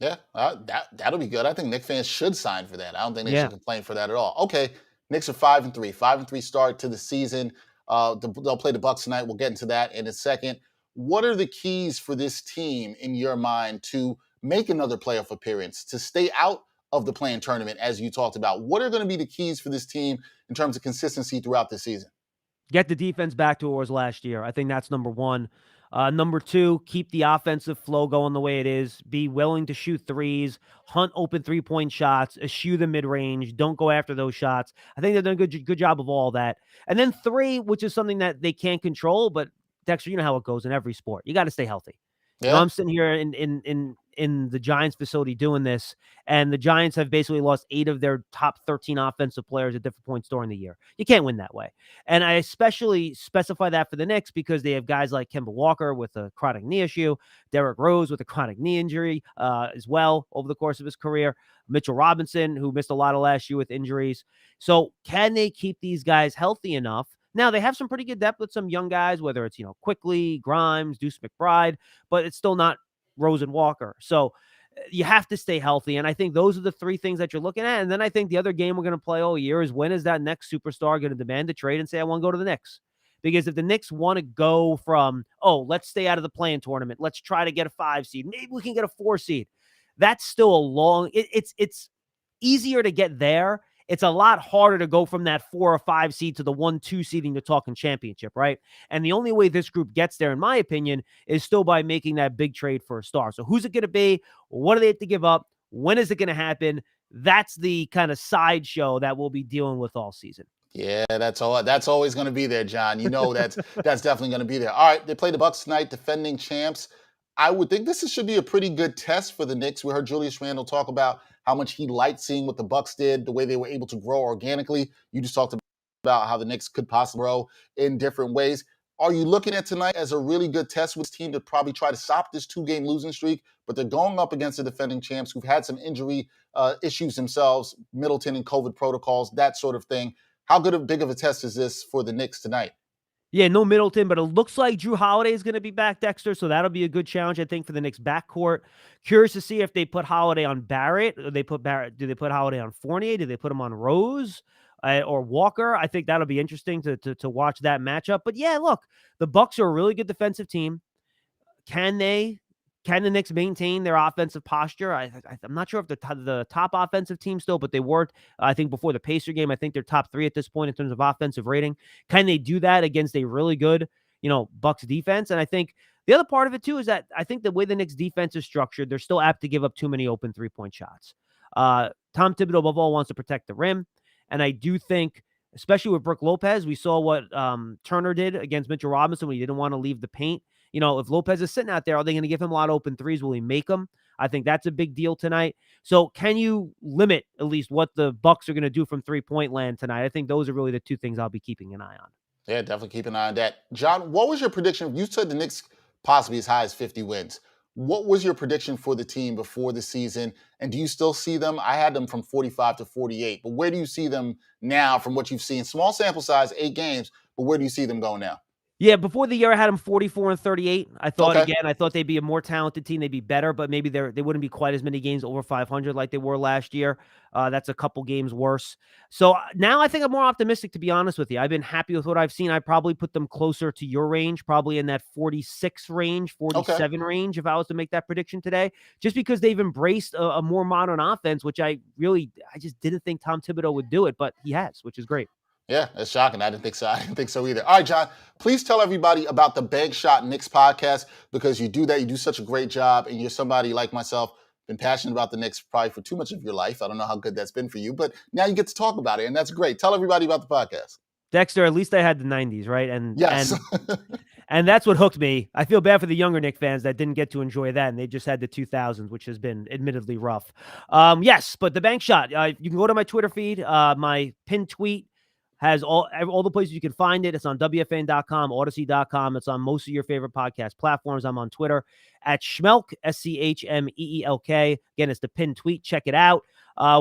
Yeah, that'll be good. I think Knicks fans should sign for that. I don't think they Yeah. should complain for that at all. Okay, Knicks are 5-3, 5-3 start to the season. They'll play the Bucks tonight. We'll get into that in a second. What are the keys for this team in your mind to make another playoff appearance, to stay out of the play-in tournament, as you talked about? What are going to be the keys for this team in terms of consistency throughout the season? Get the defense back to what it was last year. I think that's number one. Number two, keep the offensive flow going the way it is. Be willing to shoot threes, hunt open three-point shots, eschew the mid-range. Don't go after those shots. I think they've done a good job of all that. And then three, which is something that they can't control, but Dexter, you know how it goes in every sport. You got to stay healthy. Yeah. You know, I'm sitting here in the Giants facility doing this, and the Giants have basically lost 8 of their top 13 offensive players at different points during the year. You can't win that way. And I especially specify that for the Knicks because they have guys like Kemba Walker with a chronic knee issue, Derrick Rose with a chronic knee injury as well over the course of his career, Mitchell Robinson, who missed a lot of last year with injuries. So can they keep these guys healthy enough? Now, they have some pretty good depth with some young guys, whether it's, Quickly, Grimes, Deuce McBride, but it's still not Rose and Walker. So you have to stay healthy. And I think those are the 3 things that you're looking at. And then I think the other game we're going to play all year is, when is that next superstar going to demand a trade and say, I want to go to the Knicks? Because if the Knicks want to go from, let's stay out of the play-in tournament, let's try to get a 5 seed, maybe we can get a 4 seed. That's still a long, it's easier to get there. It's a lot harder to go from that 4 or 5 seed to the 1-2 seeding to talking championship, right? And the only way this group gets there, in my opinion, is still by making that big trade for a star. So who's it going to be? What do they have to give up? When is it going to happen? That's the kind of sideshow that we'll be dealing with all season. Yeah, that's always going to be there, John. You know that's definitely going to be there. All right, they play the Bucks tonight, defending champs. I would think this should be a pretty good test for the Knicks. We heard Julius Randle talk about how much he liked seeing what the Bucks did, the way they were able to grow organically. You just talked about how the Knicks could possibly grow in different ways. Are you looking at tonight as a really good test with this team to probably try to stop this 2-game losing streak? But they're going up against the defending champs who've had some injury issues themselves, Middleton and COVID protocols, that sort of thing. How big of a test is this for the Knicks tonight? Yeah, no Middleton, but it looks like Drew Holiday is going to be back, Dexter, so that'll be a good challenge, I think, for the Knicks backcourt. Curious to see if they put Holiday on Barrett. Or do they put Holiday on Fournier? Do they put him on Rose or Walker? I think that'll be interesting to watch that matchup. But yeah, look, the Bucks are a really good defensive team. Can the Knicks maintain their offensive posture? I'm not sure if they're the top offensive team still, but they were, I think, before the Pacer game. I think they're top 3 at this point in terms of offensive rating. Can they do that against a really good, Bucks defense? And I think the other part of it, too, is that I think the way the Knicks defense is structured, they're still apt to give up too many open 3-point shots. Tom Thibodeau, above all, wants to protect the rim. And I do think, especially with Brook Lopez, we saw what Turner did against Mitchell Robinson when he didn't want to leave the paint. If Lopez is sitting out there, are they going to give him a lot of open threes? Will he make them? I think that's a big deal tonight. So can you limit at least what the Bucks are going to do from 3-point land tonight? I think those are really the 2 things I'll be keeping an eye on. Yeah, definitely keep an eye on that. John, what was your prediction? You said the Knicks possibly as high as 50 wins. What was your prediction for the team before the season? And do you still see them? I had them from 45 to 48. But where do you see them now from what you've seen? Small sample size, 8 games. But where do you see them going now? Yeah, before the year, I had them 44-38. I thought, Okay. I thought they'd be a more talented team. They'd be better, but maybe they wouldn't be quite as many games over 500 like they were last year. That's a couple games worse. So now I think I'm more optimistic, to be honest with you. I've been happy with what I've seen. I probably put them closer to your range, probably in that 46 range, 47 range, if I was to make that prediction today, just because they've embraced a more modern offense, which I just didn't think Tom Thibodeau would do it, but he has, which is great. Yeah, that's shocking. I didn't think so. I didn't think so either. All right, John, please tell everybody about the Bank Shot Knicks podcast, because you do that. You do such a great job, and you're somebody like myself, been passionate about the Knicks probably for too much of your life. I don't know how good that's been for you, but now you get to talk about it, and that's great. Tell everybody about the podcast. Dexter, at least I had the 90s, right? And yes. And that's what hooked me. I feel bad for the younger Knicks fans that didn't get to enjoy that, and they just had the 2000s, which has been admittedly rough. Yes, but the Bank Shot, you can go to my Twitter feed. My pinned tweet has all the places you can find it. It's on WFN.com, Odyssey.com. It's on most of your favorite podcast platforms. I'm on Twitter at Schmeelk, SCHMEELK. Again, it's the pinned tweet. Check it out.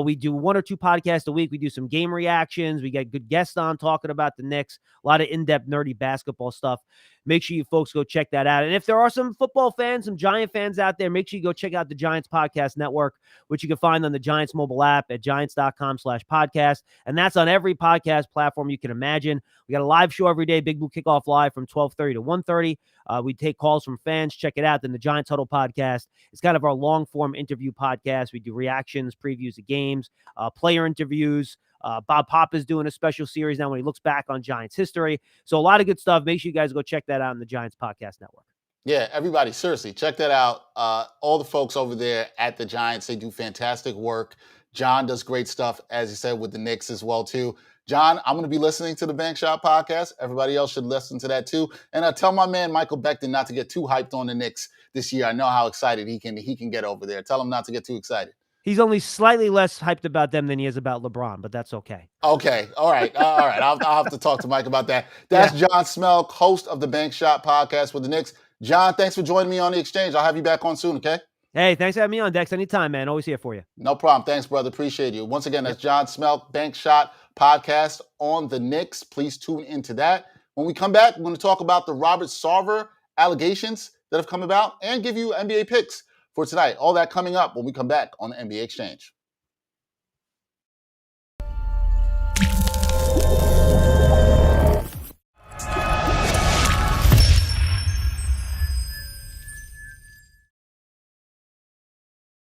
We do 1 or 2 podcasts a week. We do some game reactions. We get good guests on talking about the Knicks, a lot of in-depth nerdy basketball stuff. Make sure you folks go check that out. And if there are some football fans, some Giant fans out there, make sure you go check out the Giants Podcast Network, which you can find on the Giants mobile app at giants.com/podcast. And that's on every podcast platform you can imagine. We got a live show every day, Big Blue Kickoff Live from 12:30 to 1:30. We take calls from fans. Check it out. Then the Giants Huddle Podcast. It's kind of our long-form interview podcast. We do reactions, previews of games, player interviews. Bob Pop is doing a special series now when he looks back on Giants history. So a lot of good stuff. Make sure you guys go check that out on the Giants Podcast Network. Yeah, everybody, seriously, check that out. All the folks over there at the Giants, they do fantastic work. John does great stuff, as you said, with the Knicks as well, too. John, I'm going to be listening to the Bank Shot Podcast. Everybody else should listen to that, too. And I tell my man, Michael Beckton, not to get too hyped on the Knicks this year. I know how excited he can get over there. Tell him not to get too excited. He's only slightly less hyped about them than he is about LeBron, but that's okay. Okay. All right. All right. I'll have to talk to Mike about that. That's John Schmeelk, host of the Bank Shot Podcast with the Knicks. John, thanks for joining me on the exchange. I'll have you back on soon, okay? Hey, thanks for having me on, Dex. Anytime, man. Always here for you. No problem. Thanks, brother. Appreciate you. Once again, that's John Schmeelk, Bank Shot Podcast on the Knicks. Please tune into that. When we come back, we're going to talk about the Robert Sarver allegations that have come about and give you NBA picks for tonight. All that coming up when we come back on the NBA Exchange.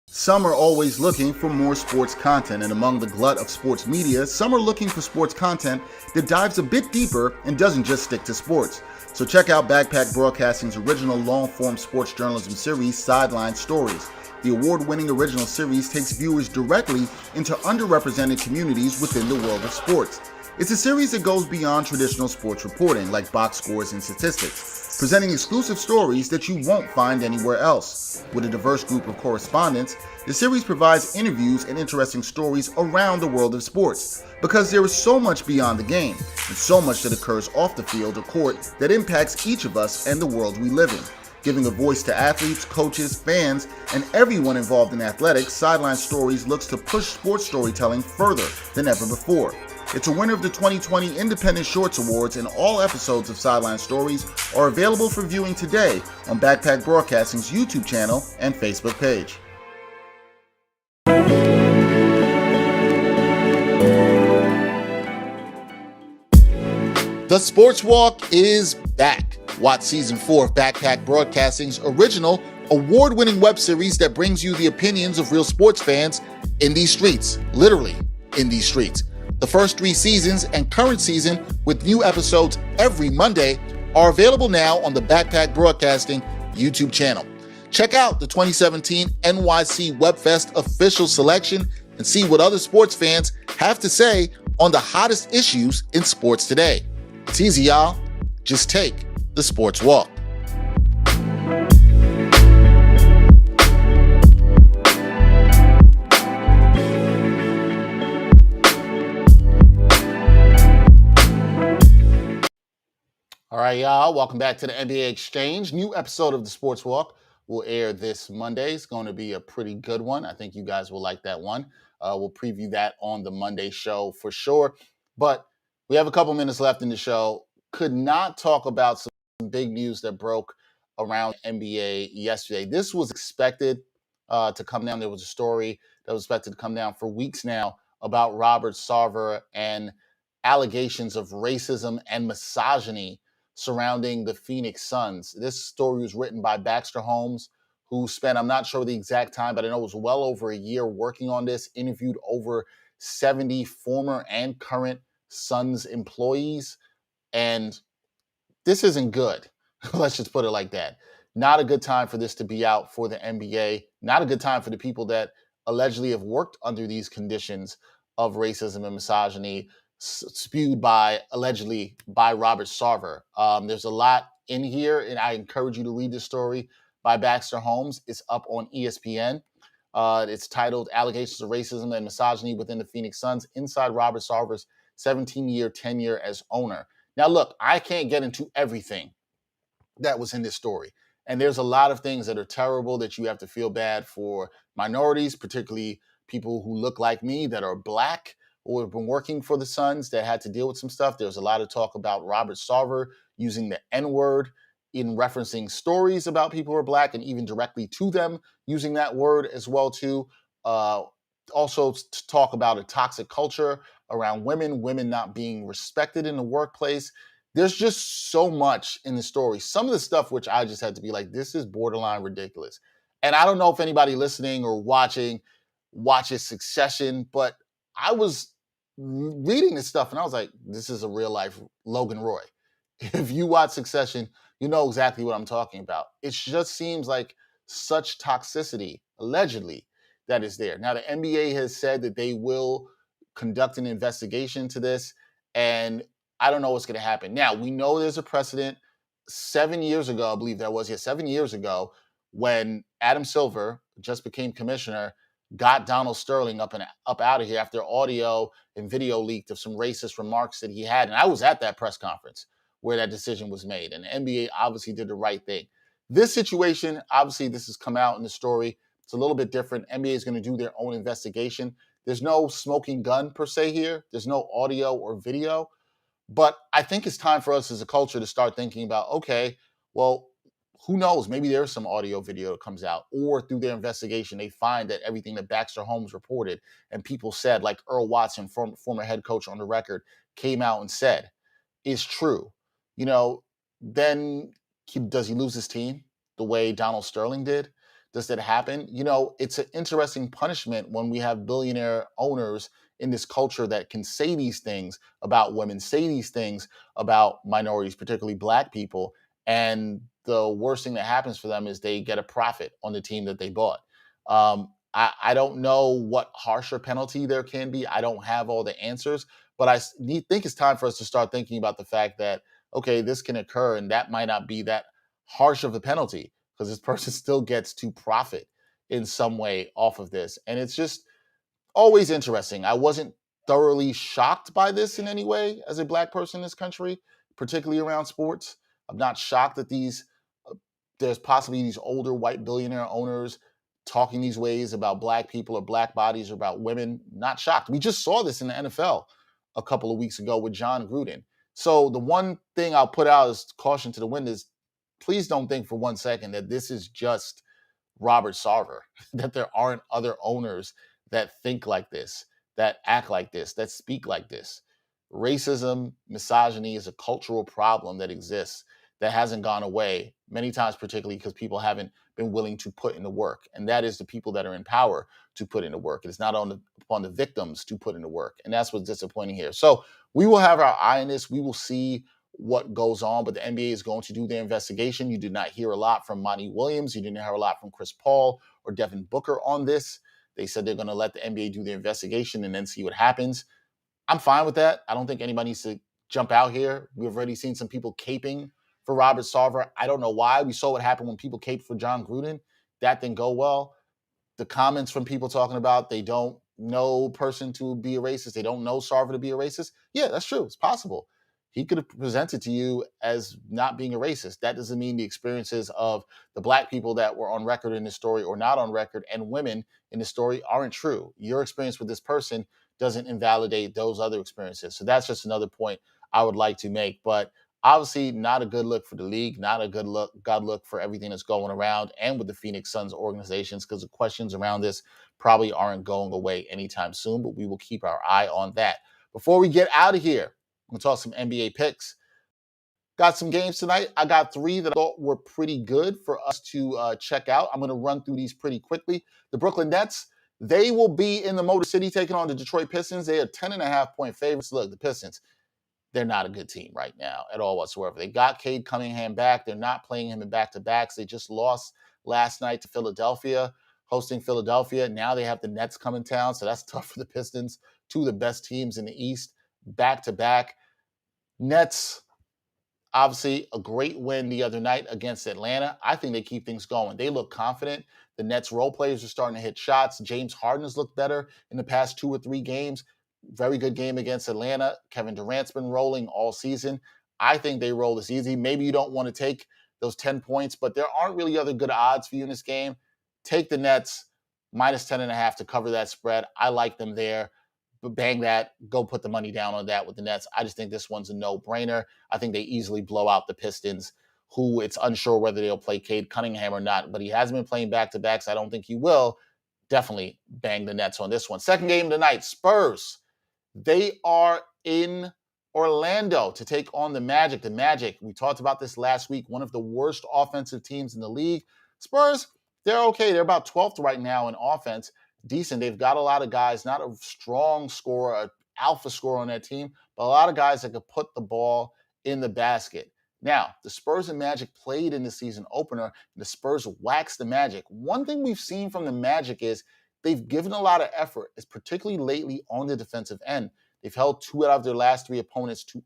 Some are always looking for more sports content, and among the glut of sports media, some are looking for sports content that dives a bit deeper and doesn't just stick to sports. So check out Backpack Broadcasting's original long-form sports journalism series, Sideline Stories. The award-winning original series takes viewers directly into underrepresented communities within the world of sports. It's a series that goes beyond traditional sports reporting, like box scores and statistics, presenting exclusive stories that you won't find anywhere else. With a diverse group of correspondents, the series provides interviews and interesting stories around the world of sports, because there is so much beyond the game, and so much that occurs off the field or court that impacts each of us and the world we live in. Giving a voice to athletes, coaches, fans, and everyone involved in athletics, Sideline Stories looks to push sports storytelling further than ever before. It's a winner of the 2020 Independent Shorts Awards, and all episodes of Sideline Stories are available for viewing today on Backpack Broadcasting's YouTube channel and Facebook page. The Sports Walk is back. Watch Season 4 of Backpack Broadcasting's original, award-winning web series that brings you the opinions of real sports fans in these streets, literally in these streets. The first 3 seasons and current season, with new episodes every Monday, are available now on the Backpack Broadcasting YouTube channel. Check out the 2017 NYC WebFest official selection and see what other sports fans have to say on the hottest issues in sports today. It's easy, y'all. Just take the Sports Walk. All right, y'all. Welcome back to the NBA Exchange. New episode of the Sports Walk will air this Monday. It's going to be a pretty good one. I think you guys will like that one. We'll preview that on the Monday show for sure. But we have a couple minutes left in the show. Could not talk about some big news that broke around NBA yesterday. This was expected to come down. There was a story that was expected to come down for weeks now about Robert Sarver and allegations of racism and misogyny surrounding the Phoenix Suns. This story was written by Baxter Holmes, who spent, I'm not sure the exact time, but I know it was well over a year working on this, interviewed over 70 former and current Suns employees. And this isn't good. Let's just put it like that. Not a good time for this to be out for the NBA. Not a good time for the people that allegedly have worked under these conditions of racism and misogyny spewed by, allegedly, by Robert Sarver. There's a lot in here, and I encourage you to read this story by Baxter Holmes. It's up on ESPN. It's titled Allegations of Racism and Misogyny Within the Phoenix Suns, Inside Robert Sarver's 17-year tenure as owner. Now, look, I can't get into everything that was in this story. And there's a lot of things that are terrible that you have to feel bad for minorities, particularly people who look like me that are black who have been working for the Suns that had to deal with some stuff. There's a lot of talk about Robert Sarver using the N-word in referencing stories about people who are black and even directly to them using that word as well too. Also to talk about a toxic culture around women not being respected in the workplace. There's just so much in the story. Some of the stuff which I just had to be like, this is borderline ridiculous. And I don't know if anybody listening or watching watches Succession, but I was reading this stuff and I was like, this is a real life Logan Roy. If you watch Succession, you know exactly what I'm talking about. It just seems like such toxicity, allegedly, that is there. Now, the NBA has said that they will conduct an investigation to this, and I don't know what's going to happen. Now, we know there's a precedent 7 years ago, I believe that was, 7 years ago, when Adam Silver just became commissioner, got Donald Sterling up out of here after audio and video leaked of some racist remarks that he had. And I was at that press conference where that decision was made. And the NBA obviously did the right thing. This situation, obviously, this has come out in the story. It's a little bit different. NBA is going to do their own investigation. There's no smoking gun per se here. There's no audio or video. But I think it's time for us as a culture to start thinking about, okay, well, who knows? Maybe there's some audio video that comes out, or through their investigation, they find that everything that Baxter Holmes reported and people said, like Earl Watson, former head coach on the record, came out and said is true. Then does he lose his team the way Donald Sterling did? Does that happen? It's an interesting punishment when we have billionaire owners in this culture that can say these things about women, say these things about minorities, particularly black people, and the worst thing that happens for them is they get a profit on the team that they bought. I don't know what harsher penalty there can be. I don't have all the answers, but I think it's time for us to start thinking about the fact that, okay, this can occur and that might not be that harsh of a penalty because this person still gets to profit in some way off of this. And it's just always interesting. I wasn't thoroughly shocked by this in any way as a black person in this country, particularly around sports. I'm not shocked that there's possibly these older white billionaire owners talking these ways about black people or black bodies or about women. Not shocked. We just saw this in the NFL a couple of weeks ago with John Gruden. So the one thing I'll put out as caution to the wind is please don't think for 1 second that this is just Robert Sarver, that there aren't other owners that think like this, that act like this, that speak like this. Racism, misogyny is a cultural problem that exists that hasn't gone away, many times particularly because people haven't been willing to put in the work. And that is the people that are in power to put in the work. It's not upon the victims to put in the work. And that's what's disappointing here. So we will have our eye on this. We will see what goes on, but the NBA is going to do their investigation. You did not hear a lot from Monty Williams. You didn't hear a lot from Chris Paul or Devin Booker on this. They said they're going to let the NBA do the investigation and then see what happens. I'm fine with that. I don't think anybody needs to jump out here. We've already seen some people caping for Robert Sarver. I don't know why. We saw what happened when people caped for John Gruden. That didn't go well. The comments from people talking about they don't know person to be a racist. They don't know Sarver to be a racist. Yeah, that's true. It's possible. He could have presented to you as not being a racist. That doesn't mean the experiences of the black people that were on record in this story or not on record and women in the story aren't true. Your experience with this person doesn't invalidate those other experiences. So that's just another point I would like to make. But obviously not a good look for the league, not a good look for everything that's going around and with the Phoenix Suns organizations, because the questions around this probably aren't going away anytime soon, but we will keep our eye on that. Before we get out of here, we'll talk some NBA picks. Got some games tonight. I got 3 that I thought were pretty good for us to check out. I'm going to run through these pretty quickly. The Brooklyn Nets, they will be in the Motor City taking on the Detroit Pistons. They are 10.5-point favorites. Look, the Pistons, they're not a good team right now at all whatsoever. They got Cade Cunningham back. They're not playing him in back-to-backs. They just lost last night to Philadelphia, hosting Philadelphia. Now they have the Nets coming town, so that's tough for the Pistons. 2 of the best teams in the East, back-to-back. Nets, obviously a great win the other night against Atlanta. I think they keep things going. They look confident. The Nets role players are starting to hit shots. James Harden has looked better in the past 2 or 3 games. Very good game against Atlanta. Kevin Durant's been rolling all season. I think they roll this easy. Maybe you don't want to take those 10 points, but there aren't really other good odds for you in this game. Take the Nets minus 10.5 to cover that spread. I like them there. But bang that, go put the money down on that with the Nets. I just think this one's a no-brainer. I think they easily blow out the Pistons, who it's unsure whether they'll play Cade Cunningham or not, but he hasn't been playing back-to-backs. I don't think he will. Definitely bang the Nets on this one. Second game of the night, Spurs. They are in Orlando to take on the Magic. The Magic, we talked about this last week, one of the worst offensive teams in the league. Spurs, they're okay. They're about 12th right now in offense. Decent. They've got a lot of guys, not a strong scorer, an alpha scorer on that team, but a lot of guys that could put the ball in the basket. Now, the Spurs and Magic played in the season opener, and the Spurs waxed the Magic. One thing we've seen from the Magic is they've given a lot of effort, particularly lately on the defensive end. They've held 2 out of their last 3 opponents to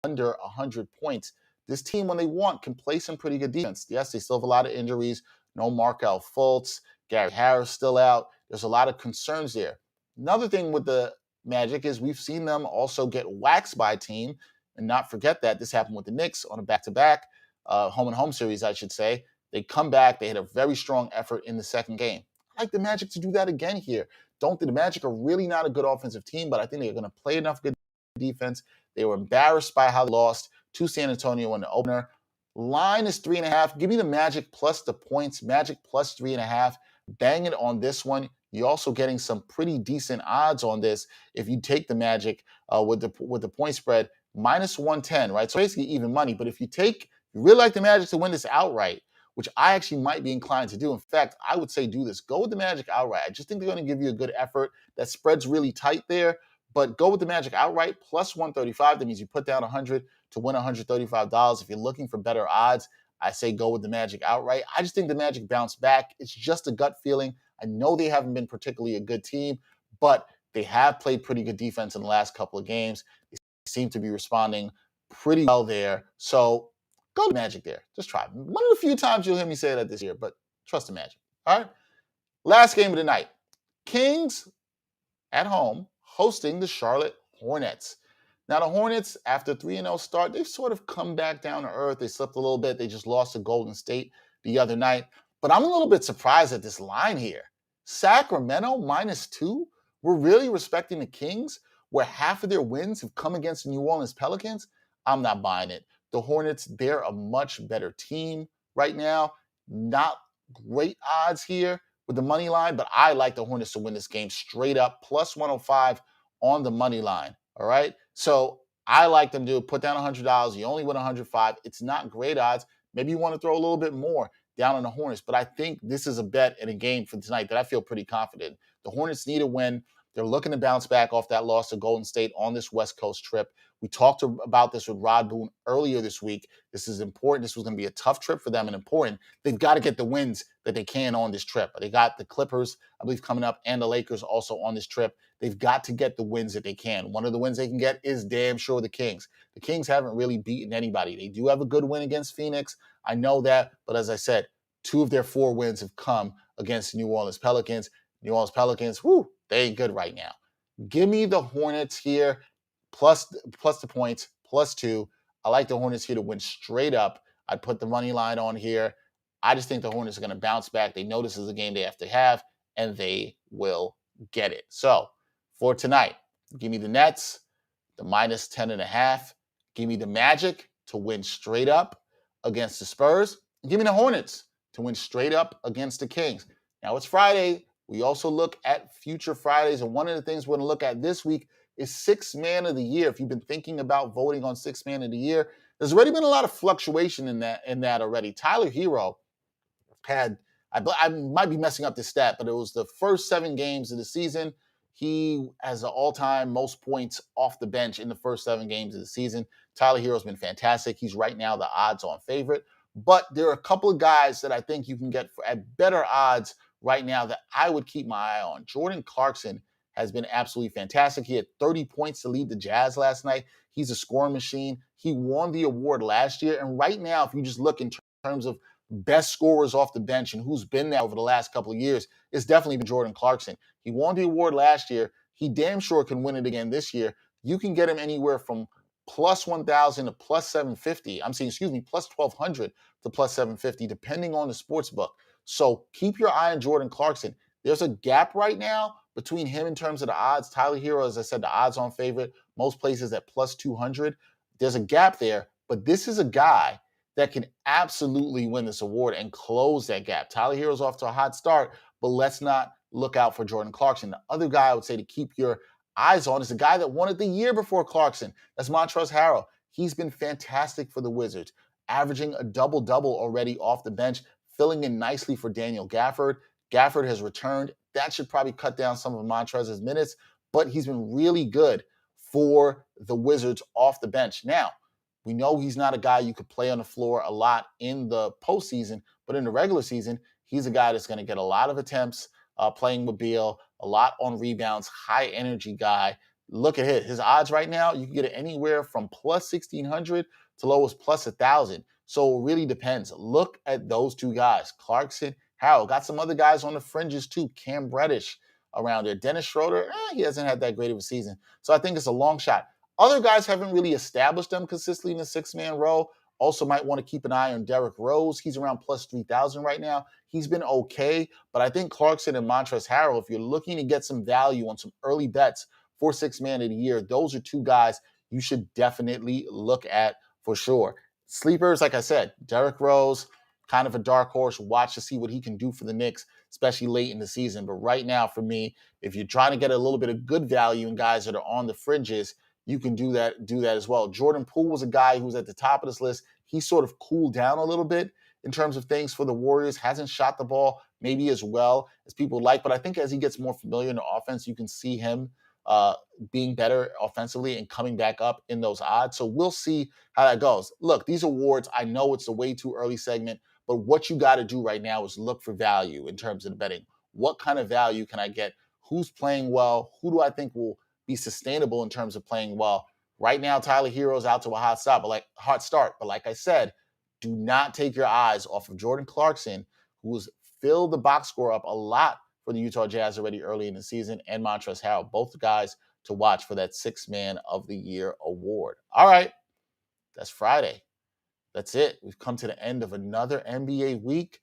under 100 points. This team, when they want, can play some pretty good defense. Yes, they still have a lot of injuries. No Markelle Fultz. Gary Harris still out. There's a lot of concerns there. Another thing with the Magic is we've seen them also get waxed by a team, and not forget that this happened with the Knicks on a back-to-back, home-and-home series, I should say. They come back. They had a very strong effort in the second game. I like the Magic to do that again here. Don't think the Magic are really not a good offensive team, but I think they're going to play enough good defense. They were embarrassed by how they lost to San Antonio in the opener. Line is 3.5. Give me the Magic plus the points. Magic plus 3.5. Bang it on this one. You're also getting some pretty decent odds on this if you take the Magic with the point spread, minus 110, right? So basically even money. But if you really like the Magic to win this outright, which I actually might be inclined to do. In fact, I would say do this. Go with the Magic outright. I just think they're going to give you a good effort. That spread's really tight there, but go with the Magic outright plus 135. That means you put down 100 to win $135. If you're looking for better odds, I say go with the Magic outright. I just think the Magic bounce back. It's just a gut feeling. I know they haven't been particularly a good team, but they have played pretty good defense in the last couple of games. They seem to be responding pretty well there. So go to Magic there. Just try. One of the few times you'll hear me say that this year, but trust the Magic. All right? Last game of the night. Kings at home hosting the Charlotte Hornets. Now, the Hornets, after 3-0 start, they've sort of come back down to earth. They slipped a little bit. They just lost to Golden State the other night. But I'm a little bit surprised at this line here. Sacramento -2? We're really respecting the Kings, where half of their wins have come against the New Orleans Pelicans? I'm not buying it. The Hornets, they're a much better team right now. Not great odds here with the money line, but I like the Hornets to win this game straight up, plus 105 on the money line. All right? So I like them to put down $100. You only win 105. It's not great odds. Maybe you want to throw a little bit more down on the Hornets, but I think this is a bet in a game for tonight that I feel pretty confident. The Hornets need a win. They're looking to bounce back off that loss to Golden State on this West Coast trip. We talked about this with Rod Boone earlier this week. This is important. This was going to be a tough trip for them and important. They've got to get the wins that they can on this trip. They got the Clippers, I believe, coming up, and the Lakers also on this trip. They've got to get the wins that they can. One of the wins they can get is damn sure the Kings. The Kings haven't really beaten anybody. They do have a good win against Phoenix. I know that. But as I said, 2 of their 4 wins have come against the New Orleans Pelicans. New Orleans Pelicans, they ain't good right now. Give me the Hornets here, plus the points, +2. I like the Hornets here to win straight up. I'd put the money line on here. I just think the Hornets are going to bounce back. They know this is a game they have to have, and they will get it. So for tonight, give me the Nets, the minus 10.5. Give me the Magic to win straight up against the Spurs. Give me the Hornets to win straight up against the Kings. Now it's Friday. We also look at future Fridays, and one of the things we're going to look at this week is Sixth Man of the Year. If you've been thinking about voting on Sixth Man of the Year, there's already been a lot of fluctuation in that already. Tyler Hero had, I might be messing up the stat, but it was the first 7 games of the season. He has the all-time most points off the bench in the first 7 games of the season. Tyler Hero's been fantastic. He's right now the odds-on favorite. But there are a couple of guys that I think you can get at better odds right now that I would keep my eye on. Jordan Clarkson has been absolutely fantastic. He had 30 points to lead the Jazz last night. He's a scoring machine. He won the award last year. And right now, if you just look in terms of best scorers off the bench and who's been there over the last couple of years, it's definitely been Jordan Clarkson. He won the award last year. He damn sure can win it again this year. You can get him anywhere from plus 1,000 to plus 750. Plus 1,200 to plus 750, depending on the sports book. So keep your eye on Jordan Clarkson. There's a gap right now between him in terms of the odds. Tyler Hero, as I said, the odds-on favorite, most places at plus 200. There's a gap there, but this is a guy that can absolutely win this award and close that gap. Tyler Hero's off to a hot start, but let's not look out for Jordan Clarkson. The other guy I would say to keep your eyes on is the guy that won it the year before Clarkson. That's Montrezl Harrell. He's been fantastic for the Wizards, averaging a double-double already off the bench, filling in nicely for Daniel Gafford. Gafford has returned. That should probably cut down some of Montrezl's minutes, but he's been really good for the Wizards off the bench. Now, we know he's not a guy you could play on the floor a lot in the postseason, but in the regular season, he's a guy that's going to get a lot of attempts playing with Beal, a lot on rebounds, high energy guy. Look at his odds right now. You can get it anywhere from plus 1,600 to low as plus 1,000. So it really depends. Look at those two guys, Clarkson, Harrell. Got some other guys on the fringes too. Cam Reddish around there. Dennis Schroeder, he hasn't had that great of a season. So I think it's a long shot. Other guys haven't really established them consistently in the six-man role. Also might want to keep an eye on Derrick Rose. He's around plus 3,000 right now. He's been okay, but I think Clarkson and Montrezl Harrell, if you're looking to get some value on some early bets for six-man of the year, those are two guys you should definitely look at for sure. Sleepers, like I said, Derrick Rose, kind of a dark horse. Watch to see what he can do for the Knicks, especially late in the season. But right now, for me, if you're trying to get a little bit of good value in guys that are on the fringes, you can do that as well. Jordan Poole was a guy who was at the top of this list. He sort of cooled down a little bit in terms of things for the Warriors. Hasn't shot the ball maybe as well as people like, but I think as he gets more familiar in the offense, you can see him being better offensively and coming back up in those odds. So we'll see how that goes. Look, these awards, I know it's a way too early segment, but what you got to do right now is look for value in terms of the betting. What kind of value can I get? Who's playing well? Who do I think will be sustainable in terms of playing well? Right now, Tyler Hero's out to a hot start, but like I said, do not take your eyes off of Jordan Clarkson, who's filled the box score up a lot for the Utah Jazz already early in the season, and Montrezl Harrell, both guys to watch for that six-man of the year award. All right, that's Friday. That's it. We've come to the end of another NBA week.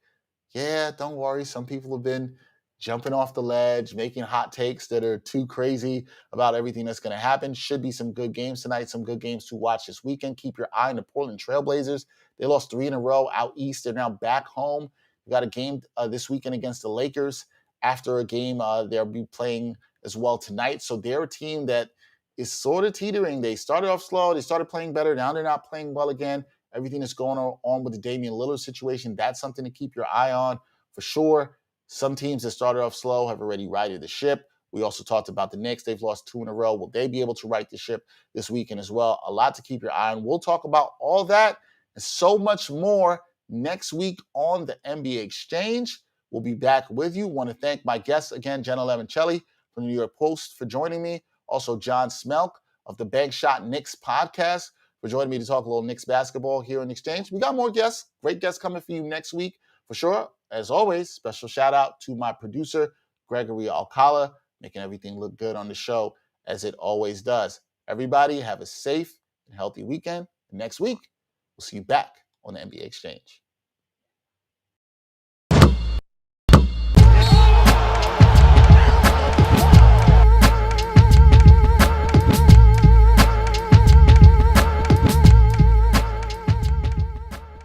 Yeah, don't worry. Some people have been jumping off the ledge, making hot takes that are too crazy about everything that's going to happen. Should be some good games tonight, some good games to watch this weekend. Keep your eye on the Portland Trailblazers. They lost 3 in a row out east. They're now back home. We got a game this weekend against the Lakers. After a game, they'll be playing as well tonight. So they're a team that is sort of teetering. They started off slow. They started playing better. Now they're not playing well again. Everything that's going on with the Damian Lillard situation, that's something to keep your eye on for sure. Some teams that started off slow have already righted the ship. We also talked about the Knicks. They've lost 2 in a row. Will they be able to right the ship this weekend as well? A lot to keep your eye on. We'll talk about all that and so much more next week on the NBA Exchange. We'll be back with you. Want to thank my guests again, Jenna Lemoncelli from the New York Post for joining me. Also, John Schmeelk of the Bank Shot Knicks podcast for joining me to talk a little Knicks basketball here in Exchange. We got more guests, great guests coming for you next week for sure. As always, special shout out to my producer, Gregory Alcala, making everything look good on the show as it always does. Everybody have a safe and healthy weekend. And next week, we'll see you back on the NBA Exchange.